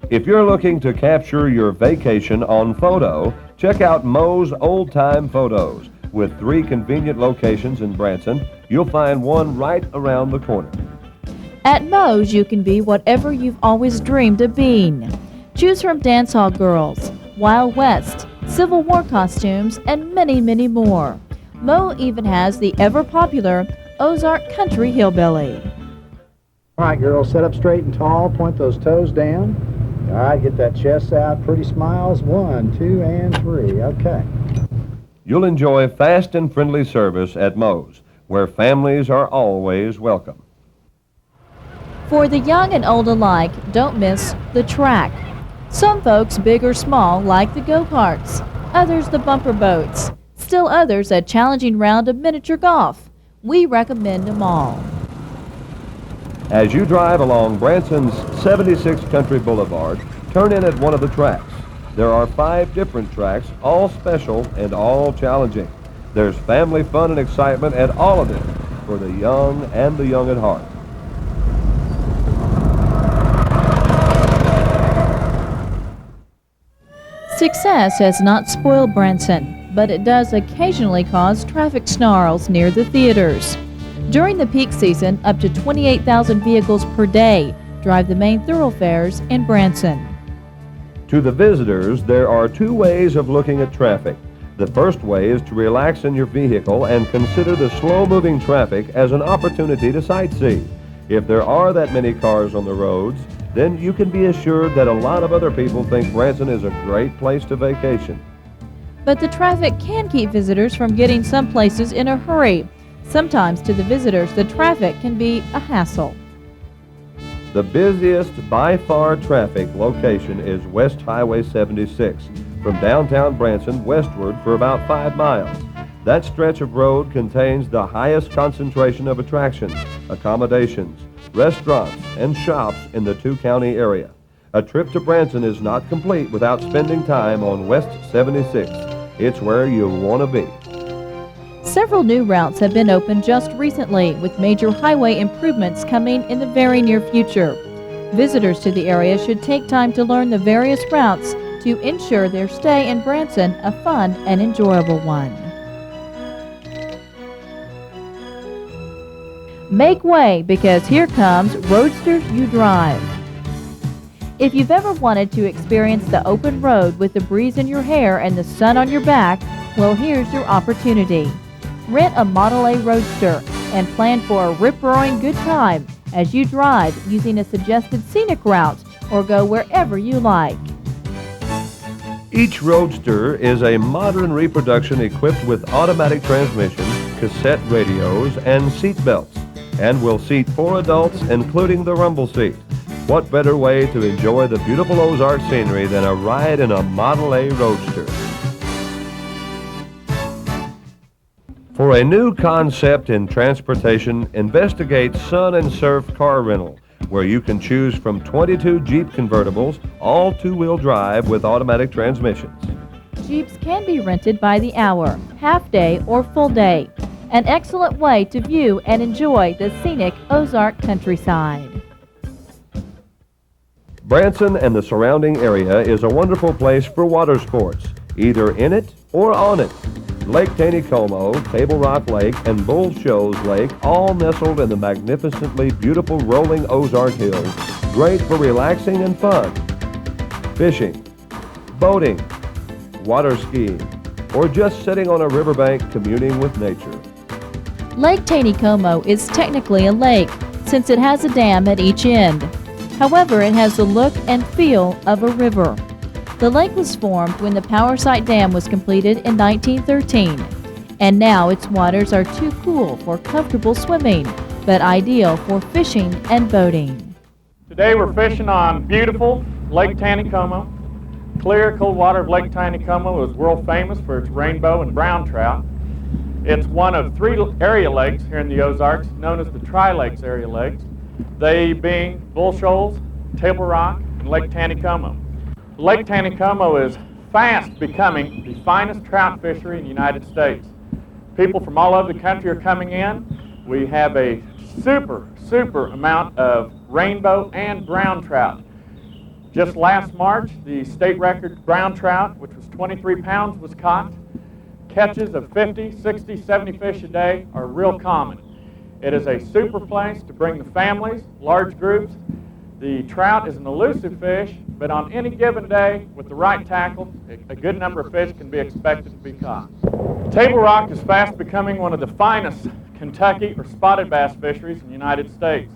If you're looking to capture your vacation on photo, check out Moe's Old Time Photos. With 3 convenient locations in Branson, you'll find one right around the corner. At Moe's, you can be whatever you've always dreamed of being. Choose from dance hall girls, Wild West, Civil War costumes, and many, many more. Moe even has the ever-popular Ozark Country Hillbilly. All right, girls, sit up straight and tall, point those toes down. All right, get that chest out, pretty smiles. 1, 2, and 3. Okay. You'll enjoy fast and friendly service at Moe's, where families are always welcome. For the young and old alike, don't miss the track. Some folks, big or small, like the go-karts, others the bumper boats, still others a challenging round of miniature golf. We recommend them all. As you drive along Branson's 76 Country Boulevard, turn in at one of the tracks. There are 5 different tracks, all special and all challenging. There's family fun and excitement at all of them for the young and the young at heart. Success has not spoiled Branson, but it does occasionally cause traffic snarls near the theaters. During the peak season, up to 28,000 vehicles per day drive the main thoroughfares in Branson. To the visitors, there are 2 ways of looking at traffic. The first way is to relax in your vehicle and consider the slow-moving traffic as an opportunity to sightsee. If there are that many cars on the roads, then you can be assured that a lot of other people think Branson is a great place to vacation. But the traffic can keep visitors from getting some places in a hurry. Sometimes to the visitors, the traffic can be a hassle. The busiest by far traffic location is West Highway 76, from downtown Branson westward for about 5 miles. That stretch of road contains the highest concentration of attractions, accommodations, restaurants, and shops in the 2-county area. A trip to Branson is not complete without spending time on West 76. It's where you'll want to be. Several new routes have been opened just recently, with major highway improvements coming in the very near future. Visitors to the area should take time to learn the various routes to ensure their stay in Branson a fun and enjoyable one. Make way, because here comes Roadster You Drive. If you've ever wanted to experience the open road with the breeze in your hair and the sun on your back, well, here's your opportunity. Rent a Model A Roadster and plan for a rip-roaring good time as you drive using a suggested scenic route or go wherever you like. Each Roadster is a modern reproduction equipped with automatic transmission, cassette radios, and seat belts, and will seat 4 adults, including the rumble seat. What better way to enjoy the beautiful Ozark scenery than a ride in a Model A Roadster? For a new concept in transportation, investigate Sun and Surf Car Rental, where you can choose from 22 Jeep convertibles, all 2-wheel drive with automatic transmissions. Jeeps can be rented by the hour, half day, or full day. An excellent way to view and enjoy the scenic Ozark countryside. Branson and the surrounding area is a wonderful place for water sports, either in it or on it. Lake Taneycomo, Table Rock Lake, and Bull Shoals Lake, all nestled in the magnificently beautiful rolling Ozark Hills, great for relaxing and fun. Fishing, boating, water skiing, or just sitting on a riverbank communing with nature. Lake Taneycomo is technically a lake, since it has a dam at each end. However, it has the look and feel of a river. The lake was formed when the Power Site Dam was completed in 1913. And now its waters are too cool for comfortable swimming, but ideal for fishing and boating. Today we're fishing on beautiful Lake Taneycomo. Clear, cold water of Lake Taneycomo is world famous for its rainbow and brown trout. It's one of 3 area lakes here in the Ozarks, known as the Tri-Lakes area lakes, they being Bull Shoals, Table Rock, and Lake Taneycomo. Lake Taneycomo is fast becoming the finest trout fishery in the United States. People from all over the country are coming in. We have a super amount of rainbow and brown trout. Just last March, the state record brown trout, which was 23 pounds, was caught. Catches of 50, 60, 70 fish a day are real common. It is a super place to bring the families, large groups. The trout is an elusive fish, but on any given day, with the right tackle, a good number of fish can be expected to be caught. Table Rock is fast becoming one of the finest Kentucky or spotted bass fisheries in the United States.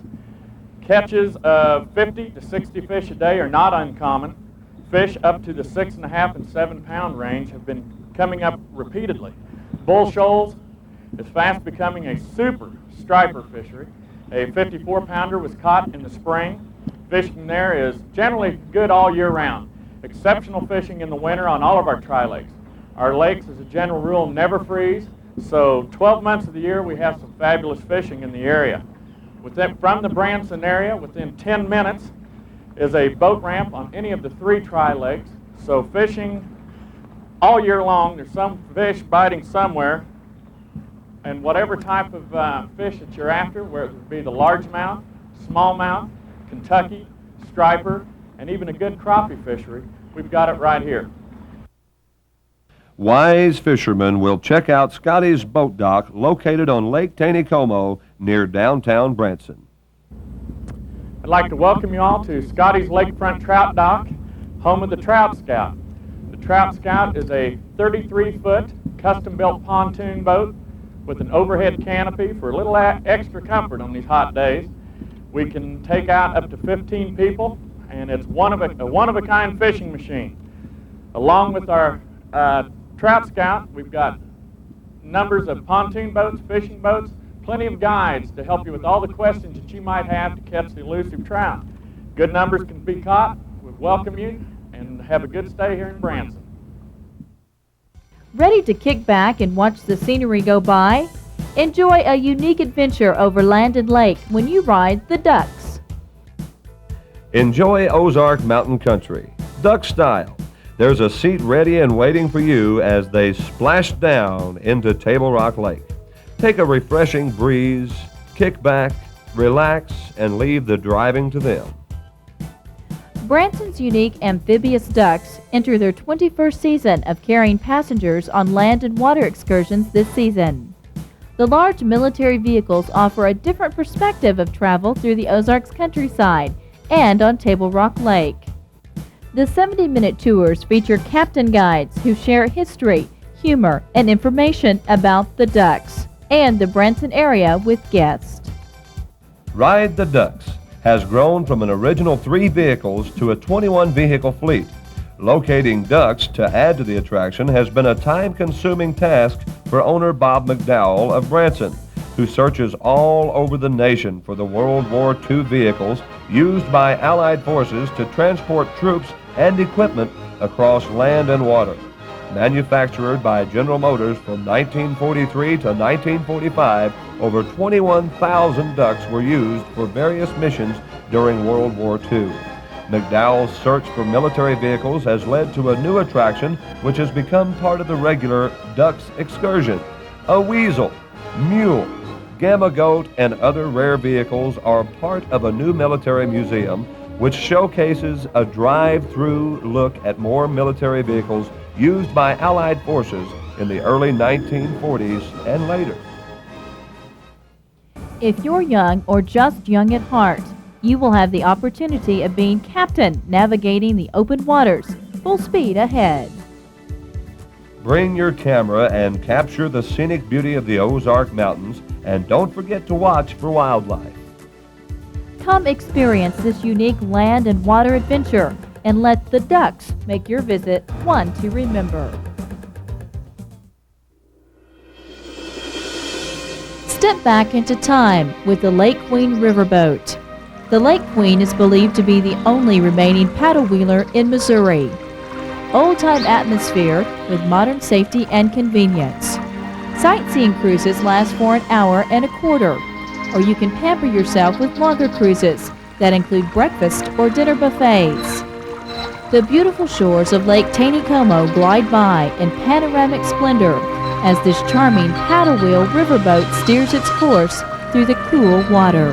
Catches of 50 to 60 fish a day are not uncommon. Fish up to the 6.5 and 7 pound range have been coming up repeatedly. Bull Shoals is fast becoming a super striper fishery. A 54 pounder was caught in the spring. Fishing there is generally good all year round. Exceptional fishing in the winter on all of our tri-lakes. Our lakes, as a general rule, never freeze, so 12 months of the year we have some fabulous fishing in the area. From the Branson area, within 10 minutes, is a boat ramp on any of the 3 tri-lakes. So fishing all year long, there's some fish biting somewhere, and whatever type of fish that you're after, whether it be the largemouth, smallmouth, Kentucky, striper, and even a good crappie fishery, we've got it right here. Wise fishermen will check out Scotty's Boat Dock located on Lake Taneycomo near downtown Branson. I'd like to welcome you all to Scotty's Lakefront Trout Dock, home of the Trout Scout. The Trout Scout is a 33-foot custom-built pontoon boat with an overhead canopy for a little extra comfort on these hot days. We can take out up to 15 people, and it's a one-of-a-kind fishing machine. Along with our Trout Scout, we've got numbers of pontoon boats, fishing boats, plenty of guides to help you with all the questions that you might have to catch the elusive trout. Good numbers can be caught. We welcome you, and have a good stay here in Branson. Ready to kick back and watch the scenery go by? Enjoy a unique adventure over land and lake when you ride the Ducks. Enjoy Ozark Mountain Country, Duck style. There's a seat ready and waiting for you as they splash down into Table Rock Lake. Take a refreshing breeze, kick back, relax, and leave the driving to them. Branson's unique amphibious ducks enter their 21st season of carrying passengers on land and water excursions this season. The large military vehicles offer a different perspective of travel through the Ozarks countryside and on Table Rock Lake. The 70-minute tours feature captain guides who share history, humor, and information about the Ducks and the Branson area with guests. Ride the Ducks has grown from an original 3 vehicles to a 21-vehicle fleet. Locating ducks to add to the attraction has been a time-consuming task for owner Bob McDowell of Branson, who searches all over the nation for the World War II vehicles used by Allied forces to transport troops and equipment across land and water. Manufactured by General Motors from 1943 to 1945, over 21,000 ducks were used for various missions during World War II. McDowell's search for military vehicles has led to a new attraction which has become part of the regular Ducks excursion. A weasel, mule, gamma goat, and other rare vehicles are part of a new military museum which showcases a drive-through look at more military vehicles used by Allied forces in the early 1940s and later. If you're young or just young at heart, you will have the opportunity of being captain navigating the open waters, full speed ahead. Bring your camera and capture the scenic beauty of the Ozark Mountains, and don't forget to watch for wildlife. Come experience this unique land and water adventure and let the Ducks make your visit one to remember. Step back into time with the Lake Queen riverboat. The Lake Queen is believed to be the only remaining paddle wheeler in Missouri. Old-time atmosphere with modern safety and convenience. Sightseeing cruises last for an hour and a quarter, or you can pamper yourself with longer cruises that include breakfast or dinner buffets. The beautiful shores of Lake Taneycomo glide by in panoramic splendor as this charming paddle wheel riverboat steers its course through the cool water.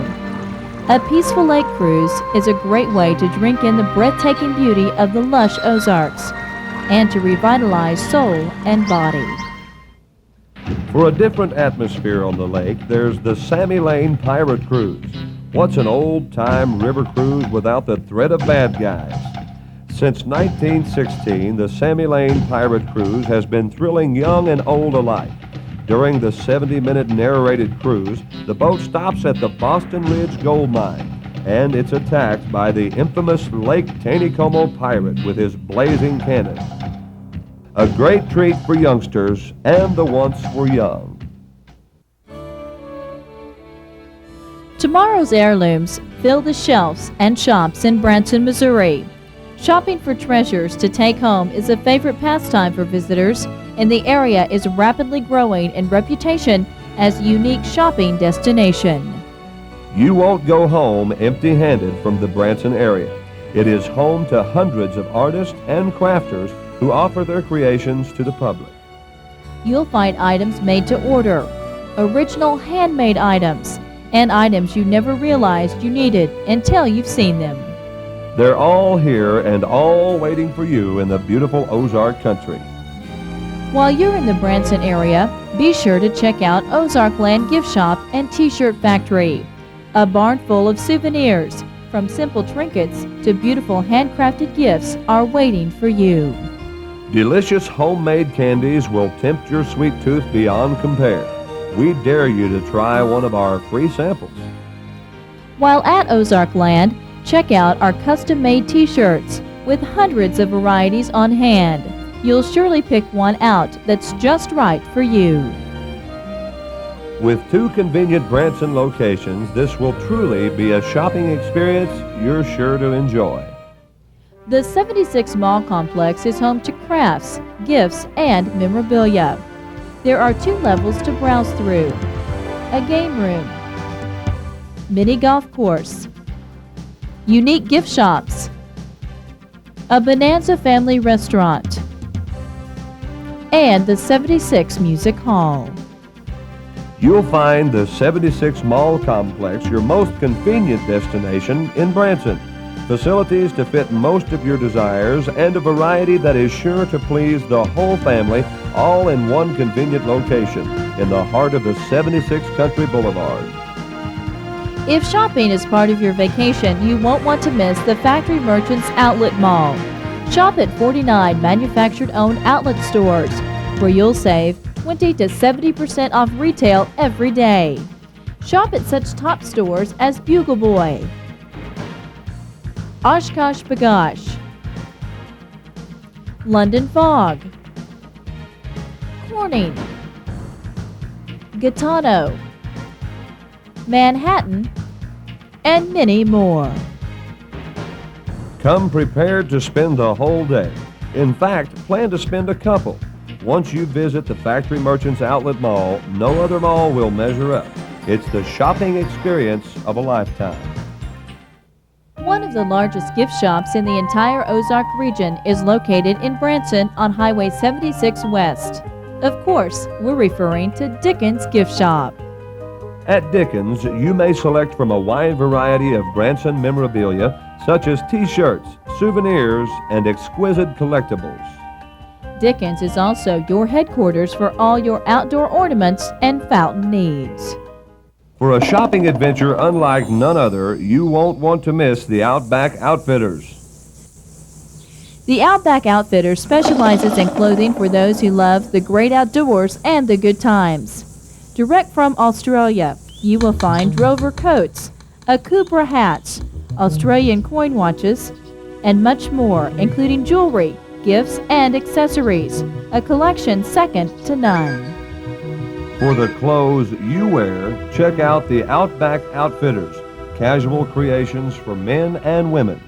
A peaceful lake cruise is a great way to drink in the breathtaking beauty of the lush Ozarks and to revitalize soul and body. For a different atmosphere on the lake, there's the Sammy Lane Pirate Cruise. What's an old-time river cruise without the threat of bad guys? Since 1916, the Sammy Lane Pirate Cruise has been thrilling young and old alike. During the 70-minute narrated cruise, the boat stops at the Boston Ridge Gold Mine, and it's attacked by the infamous Lake Taneycomo pirate with his blazing cannon. A great treat for youngsters and the once were young. Tomorrow's heirlooms fill the shelves and shops in Branson, Missouri. Shopping for treasures to take home is a favorite pastime for visitors, and the area is rapidly growing in reputation as a unique shopping destination. You won't go home empty-handed from the Branson area. It is home to hundreds of artists and crafters who offer their creations to the public. You'll find items made to order, original handmade items, and items you never realized you needed until you've seen them. They're all here and all waiting for you in the beautiful Ozark country. While you're in the Branson area, be sure to check out Ozark Land Gift Shop and T-Shirt Factory. A barn full of souvenirs, from simple trinkets to beautiful handcrafted gifts, are waiting for you. Delicious homemade candies will tempt your sweet tooth beyond compare. We dare you to try one of our free samples. While at Ozark Land, check out our custom-made T-shirts with hundreds of varieties on hand. You'll surely pick one out that's just right for you. With 2 convenient Branson locations, this will truly be a shopping experience you're sure to enjoy. The 76 Mall Complex is home to crafts, gifts, and memorabilia. There are 2 levels to browse through: a game room, mini golf course, unique gift shops, a Bonanza family restaurant, and the 76 Music Hall. You'll find the 76 Mall Complex your most convenient destination in Branson. Facilities to fit most of your desires and a variety that is sure to please the whole family, all in one convenient location in the heart of the 76 Country Boulevard. If shopping is part of your vacation, you won't want to miss the Factory Merchants Outlet Mall. Shop at 49 manufactured-owned outlet stores, where you'll save 20 to 70% off retail every day. Shop at such top stores as Bugle Boy, Oshkosh B'gosh, London Fog, Corning, Gitano, Manhattan, and many more. Come prepared to spend the whole day. In fact, plan to spend a couple. Once you visit the Factory Merchants Outlet Mall, no other mall will measure up. It's the shopping experience of a lifetime. One of the largest gift shops in the entire Ozark region is located in Branson on Highway 76 West. Of course, we're referring to Dickens Gift Shop. At Dickens, you may select from a wide variety of Branson memorabilia, such as T-shirts, souvenirs, and exquisite collectibles. Dickens is also your headquarters for all your outdoor ornaments and fountain needs. For a shopping adventure unlike none other, you won't want to miss the Outback Outfitters. The Outback Outfitters specializes in clothing for those who love the great outdoors and the good times. Direct from Australia, you will find Drover coats, Akubra hats, Australian coin watches, and much more, including jewelry, gifts, and accessories, a collection second to none. For the clothes you wear, check out the Outback Outfitters, casual creations for men and women.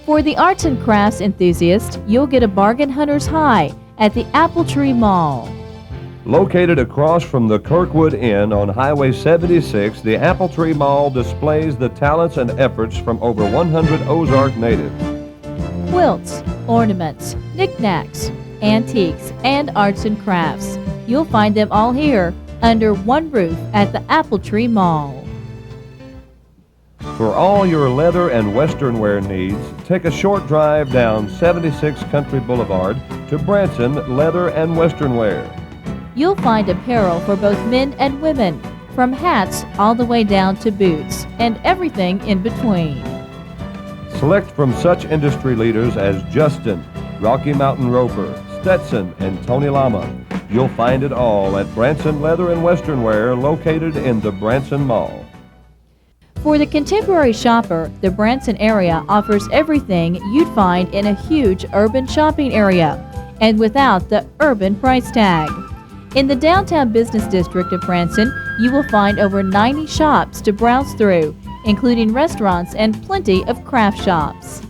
For the arts and crafts enthusiast, you'll get a bargain hunter's high at the Apple Tree Mall. Located across from the Kirkwood Inn on Highway 76, the Apple Tree Mall displays the talents and efforts from over 100 Ozark natives. Quilts, ornaments, knickknacks, antiques, and arts and crafts. You'll find them all here under one roof at the Apple Tree Mall. For all your leather and western wear needs, take a short drive down 76 Country Boulevard to Branson Leather and Western Wear. You'll find apparel for both men and women, from hats all the way down to boots, and everything in between. Select from such industry leaders as Justin, Rocky Mountain Roper, Stetson, and Tony Lama. You'll find it all at Branson Leather and Western Wear, located in the Branson Mall. For the contemporary shopper, the Branson area offers everything you'd find in a huge urban shopping area, and without the urban price tag. In the downtown business district of Branson, you will find over 90 shops to browse through, including restaurants and plenty of craft shops.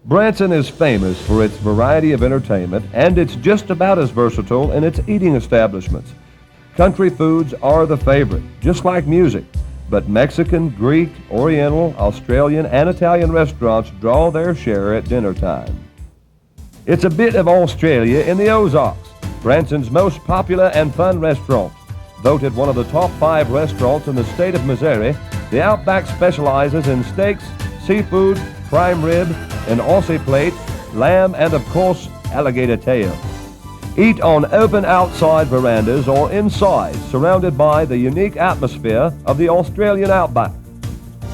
Branson is famous for its variety of entertainment, and it's just about as versatile in its eating establishments. Country foods are the favorite, just like music, but Mexican, Greek, Oriental, Australian, and Italian restaurants draw their share at dinner time. It's a bit of Australia in the Ozarks, Branson's most popular and fun restaurant. Voted one of the top 5 restaurants in the state of Missouri, the Outback specializes in steaks, seafood, prime rib, an Aussie plate, lamb, and of course, alligator tail. Eat on open outside verandas or inside, surrounded by the unique atmosphere of the Australian Outback.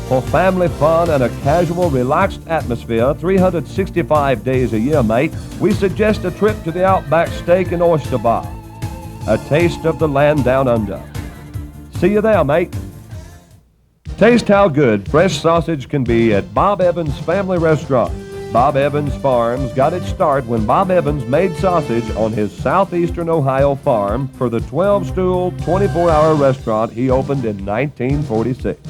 For family fun and a casual, relaxed atmosphere 365 days a year, mate, we suggest a trip to the Outback Steak and Oyster Bar. A taste of the land down under. See you there, mate. Taste how good fresh sausage can be at Bob Evans Family Restaurant. Bob Evans Farms got its start when Bob Evans made sausage on his southeastern Ohio farm for the 12-stool, 24-hour restaurant he opened in 1946.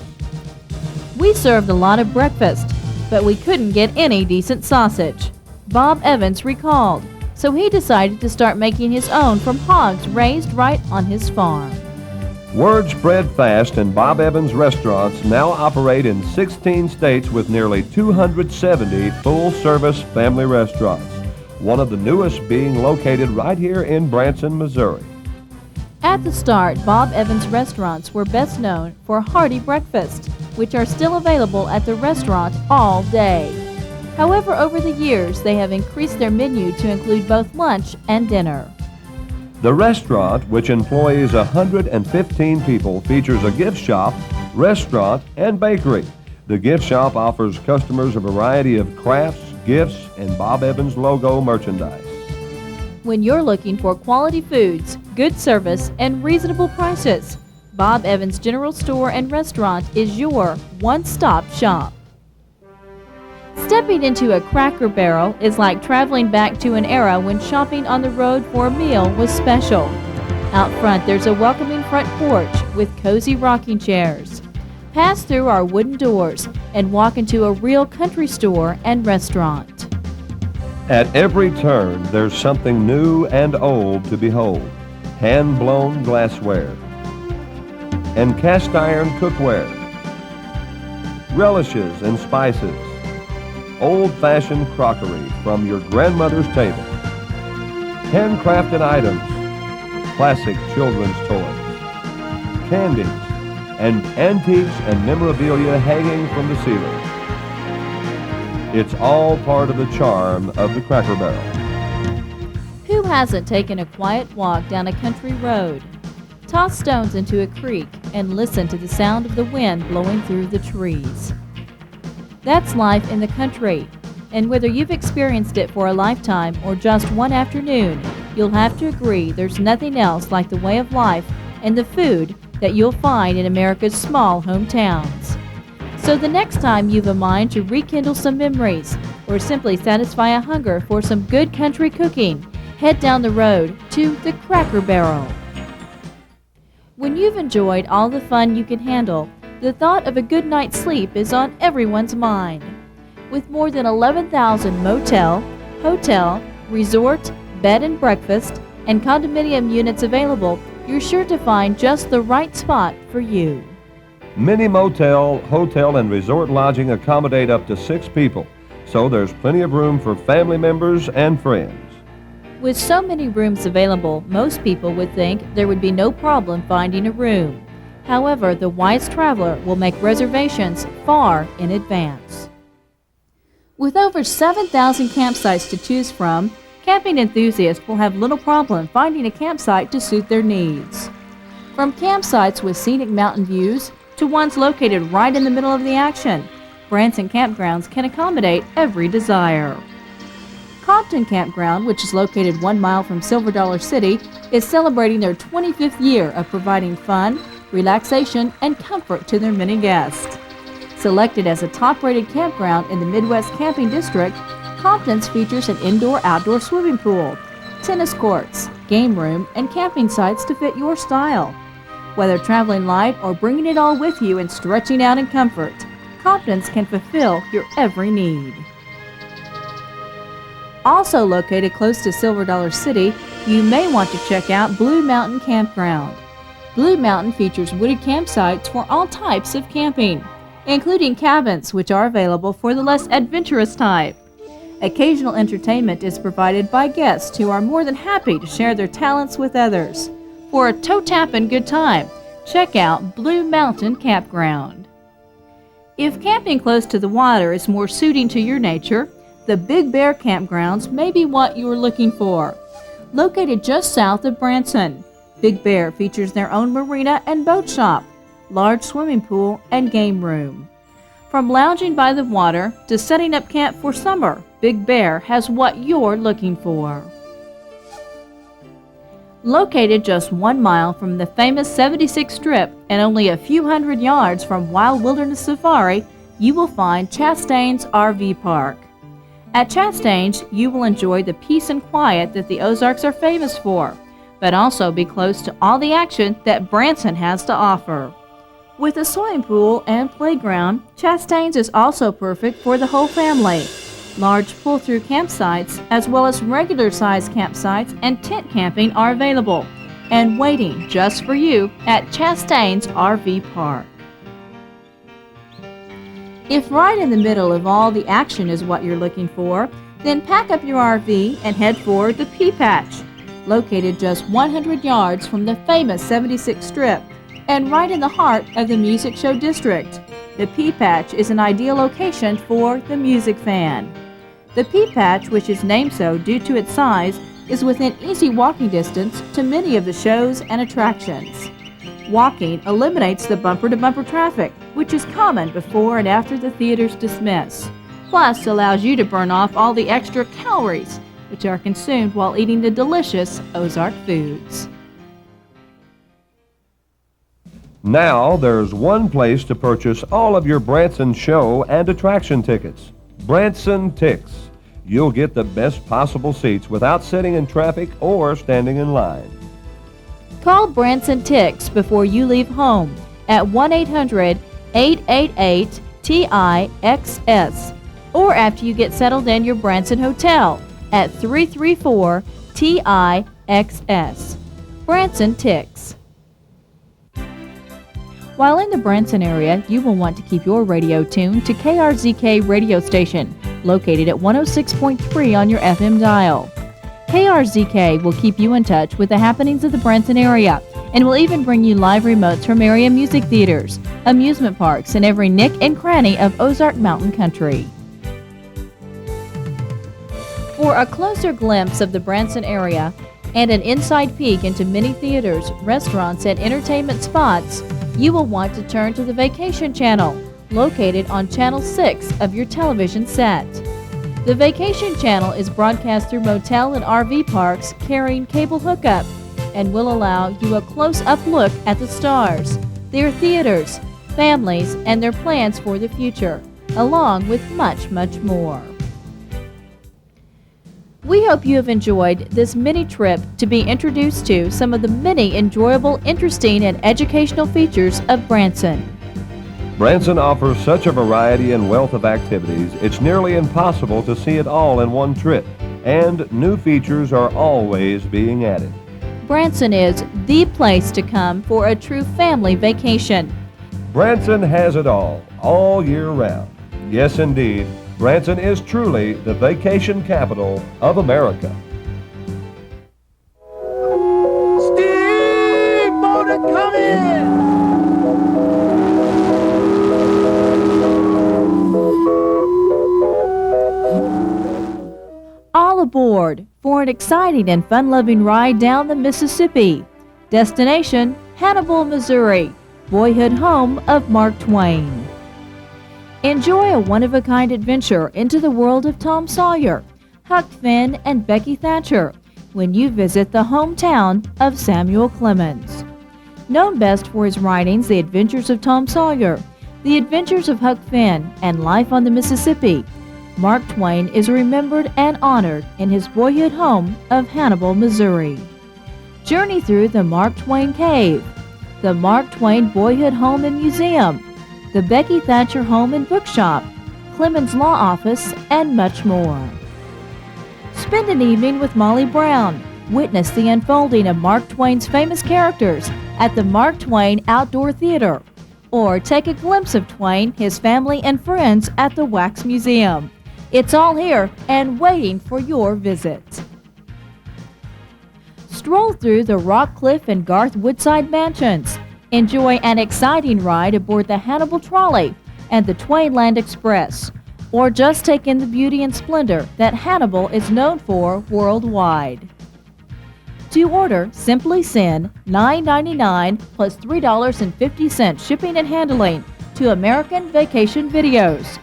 We served a lot of breakfast, but we couldn't get any decent sausage. Bob Evans recalled, so he decided to start making his own from hogs raised right on his farm. Word spread fast, and Bob Evans restaurants now operate in 16 states with nearly 270 full-service family restaurants, one of the newest being located right here in Branson, Missouri. At the start, Bob Evans restaurants were best known for hearty breakfasts, which are still available at the restaurant all day. However, over the years, they have increased their menu to include both lunch and dinner. The restaurant, which employs 115 people, features a gift shop, restaurant, and bakery. The gift shop offers customers a variety of crafts, gifts, and Bob Evans logo merchandise. When you're looking for quality foods, good service, and reasonable prices, Bob Evans General Store and Restaurant is your one-stop shop. Stepping into a Cracker Barrel is like traveling back to an era when shopping on the road for a meal was special. Out front, there's a welcoming front porch with cozy rocking chairs. Pass through our wooden doors and walk into a real country store and restaurant. At every turn, there's something new and old to behold. Hand-blown glassware and cast-iron cookware, relishes and spices, old-fashioned crockery from your grandmother's table, handcrafted items, classic children's toys, candies, and antiques and memorabilia hanging from the ceiling. It's all part of the charm of the Cracker Barrel. Who hasn't taken a quiet walk down a country road, tossed stones into a creek, and listened to the sound of the wind blowing through the trees? That's life in the country, and whether you've experienced it for a lifetime or just one afternoon, you'll have to agree there's nothing else like the way of life and the food that you'll find in America's small hometowns. So the next time you've a mind to rekindle some memories or simply satisfy a hunger for some good country cooking, head down the road to the Cracker Barrel. When you've enjoyed all the fun you can handle, the thought of a good night's sleep is on everyone's mind. With more than 11,000 motel, hotel, resort, bed and breakfast, and condominium units available, you're sure to find just the right spot for you. Many motel, hotel, and resort lodging accommodate up to 6 people, so there's plenty of room for family members and friends. With so many rooms available, most people would think there would be no problem finding a room. However, the wise traveler will make reservations far in advance. With over 7,000 campsites to choose from, camping enthusiasts will have little problem finding a campsite to suit their needs. From campsites with scenic mountain views to ones located right in the middle of the action, Branson Campgrounds can accommodate every desire. Compton Campground, which is located 1 mile from Silver Dollar City, is celebrating their 25th year of providing fun, relaxation, and comfort to their many guests. Selected as a top-rated campground in the Midwest Camping District, Compton's features an indoor-outdoor swimming pool, tennis courts, game room, and camping sites to fit your style. Whether traveling light or bringing it all with you and stretching out in comfort, Compton's can fulfill your every need. Also located close to Silver Dollar City, you may want to check out Blue Mountain Campground. Blue Mountain features wooded campsites for all types of camping, including cabins, which are available for the less adventurous type. Occasional entertainment is provided by guests who are more than happy to share their talents with others. For a toe-tapping good time, check out Blue Mountain Campground. If camping close to the water is more suiting to your nature, the Big Bear Campgrounds may be what you are looking for. Located just south of Branson, Big Bear features their own marina and boat shop, large swimming pool, and game room. From lounging by the water to setting up camp for summer, Big Bear has what you're looking for. Located just 1 mile from the famous 76 Strip and only a few hundred yards from Wild Wilderness Safari, you will find Chastain's RV Park. At Chastain's, you will enjoy the peace and quiet that the Ozarks are famous for, but also be close to all the action that Branson has to offer. With a swimming pool and playground, Chastain's is also perfect for the whole family. Large pull-through campsites, as well as regular-sized campsites and tent camping are available and waiting just for you at Chastain's RV Park. If right in the middle of all the action is what you're looking for, then pack up your RV and head for the Pea Patch, located just 100 yards from the famous 76 Strip and right in the heart of the Music Show District. The Pea Patch is an ideal location for the music fan. The Pea Patch, which is named so due to its size, is within easy walking distance to many of the shows and attractions. Walking eliminates the bumper-to-bumper traffic, which is common before and after the theaters dismiss, plus allows you to burn off all the extra calories, which are consumed while eating the delicious Ozark foods. Now there's one place to purchase all of your Branson show and attraction tickets. Branson Tix. You'll get the best possible seats without sitting in traffic or standing in line. Call Branson Tix before you leave home at 1-800-888-TIXS or after you get settled in your Branson Hotel at 334 TIXS. Branson Tix. While in the Branson area, you will want to keep your radio tuned to KRZK radio station, located at 106.3 on your FM dial. KRZK will keep you in touch with the happenings of the Branson area and will even bring you live remotes from area music theaters, amusement parks, and every nick and cranny of Ozark Mountain Country. For a closer glimpse of the Branson area and an inside peek into many theaters, restaurants, and entertainment spots, you will want to turn to the Vacation Channel, located on Channel 6 of your television set. The Vacation Channel is broadcast through motel and RV parks carrying cable hookup and will allow you a close-up look at the stars, their theaters, families, and their plans for the future, along with much, much more. We hope you have enjoyed this mini trip to be introduced to some of the many enjoyable, interesting, and educational features of Branson. Branson offers such a variety and wealth of activities, it's nearly impossible to see it all in one trip, and new features are always being added. Branson is the place to come for a true family vacation. Branson has it all year round. Yes, indeed, Branson is truly the vacation capital of America. Steamboat coming! All aboard for an exciting and fun-loving ride down the Mississippi. Destination, Hannibal, Missouri, boyhood home of Mark Twain. Enjoy a one-of-a-kind adventure into the world of Tom Sawyer, Huck Finn, and Becky Thatcher when you visit the hometown of Samuel Clemens. Known best for his writings The Adventures of Tom Sawyer, The Adventures of Huck Finn, and Life on the Mississippi, Mark Twain is remembered and honored in his boyhood home of Hannibal, Missouri. Journey through the Mark Twain Cave, the Mark Twain Boyhood Home and Museum, the Becky Thatcher Home and Bookshop, Clemens Law Office, and much more. Spend an evening with Molly Brown. Witness the unfolding of Mark Twain's famous characters at the Mark Twain Outdoor Theater, or take a glimpse of Twain, his family, and friends at the Wax Museum. It's all here and waiting for your visit. Stroll through the Rockcliffe and Garth Woodside mansions. Enjoy an exciting ride aboard the Hannibal Trolley and the Twainland Express, or just take in the beauty and splendor that Hannibal is known for worldwide. To order, simply send $9.99 plus $3.50 shipping and handling to American Vacation Videos,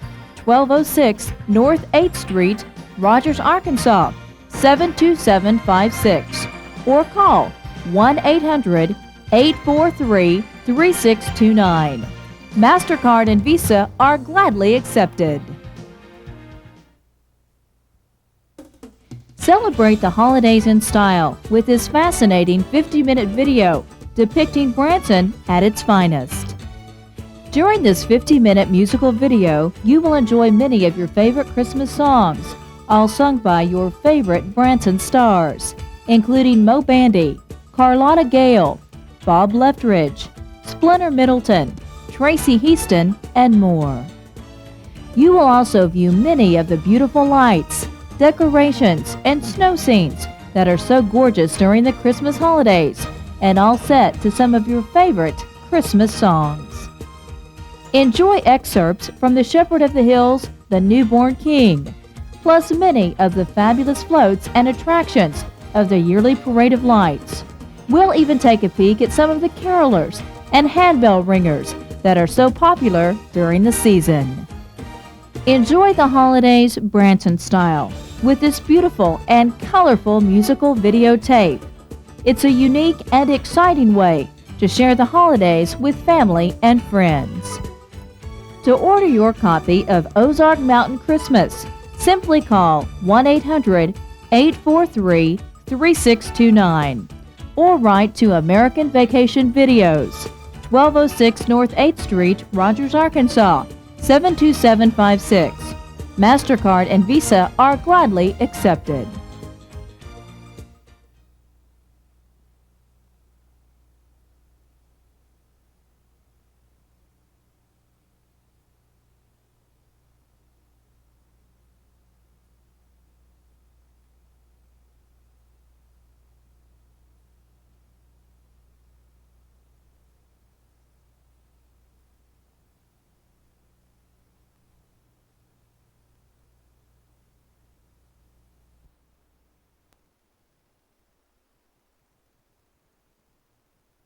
1206 North 8th Street, Rogers, Arkansas, 72756, or call 1-800-843-3629. MasterCard and Visa are gladly accepted. Celebrate the holidays in style with this fascinating 50-minute video depicting Branson at its finest. During this 50-minute musical video, you will enjoy many of your favorite Christmas songs, all sung by your favorite Branson stars, including Moe Bandy, Carlotta Gale, Bob Leftridge, Splinter Middleton, Tracy Heaston, and more. You will also view many of the beautiful lights, decorations, and snow scenes that are so gorgeous during the Christmas holidays, and all set to some of your favorite Christmas songs. Enjoy excerpts from The Shepherd of the Hills, The Newborn King, plus many of the fabulous floats and attractions of the yearly Parade of Lights. We'll even take a peek at some of the carolers and handbell ringers that are so popular during the season. Enjoy the holidays Branson style with this beautiful and colorful musical videotape. It's a unique and exciting way to share the holidays with family and friends. To order your copy of Ozark Mountain Christmas, simply call 1-800-843-3629 or write to American Vacation Videos, 1206 North 8th Street, Rogers, Arkansas, 72756. MasterCard and Visa are gladly accepted.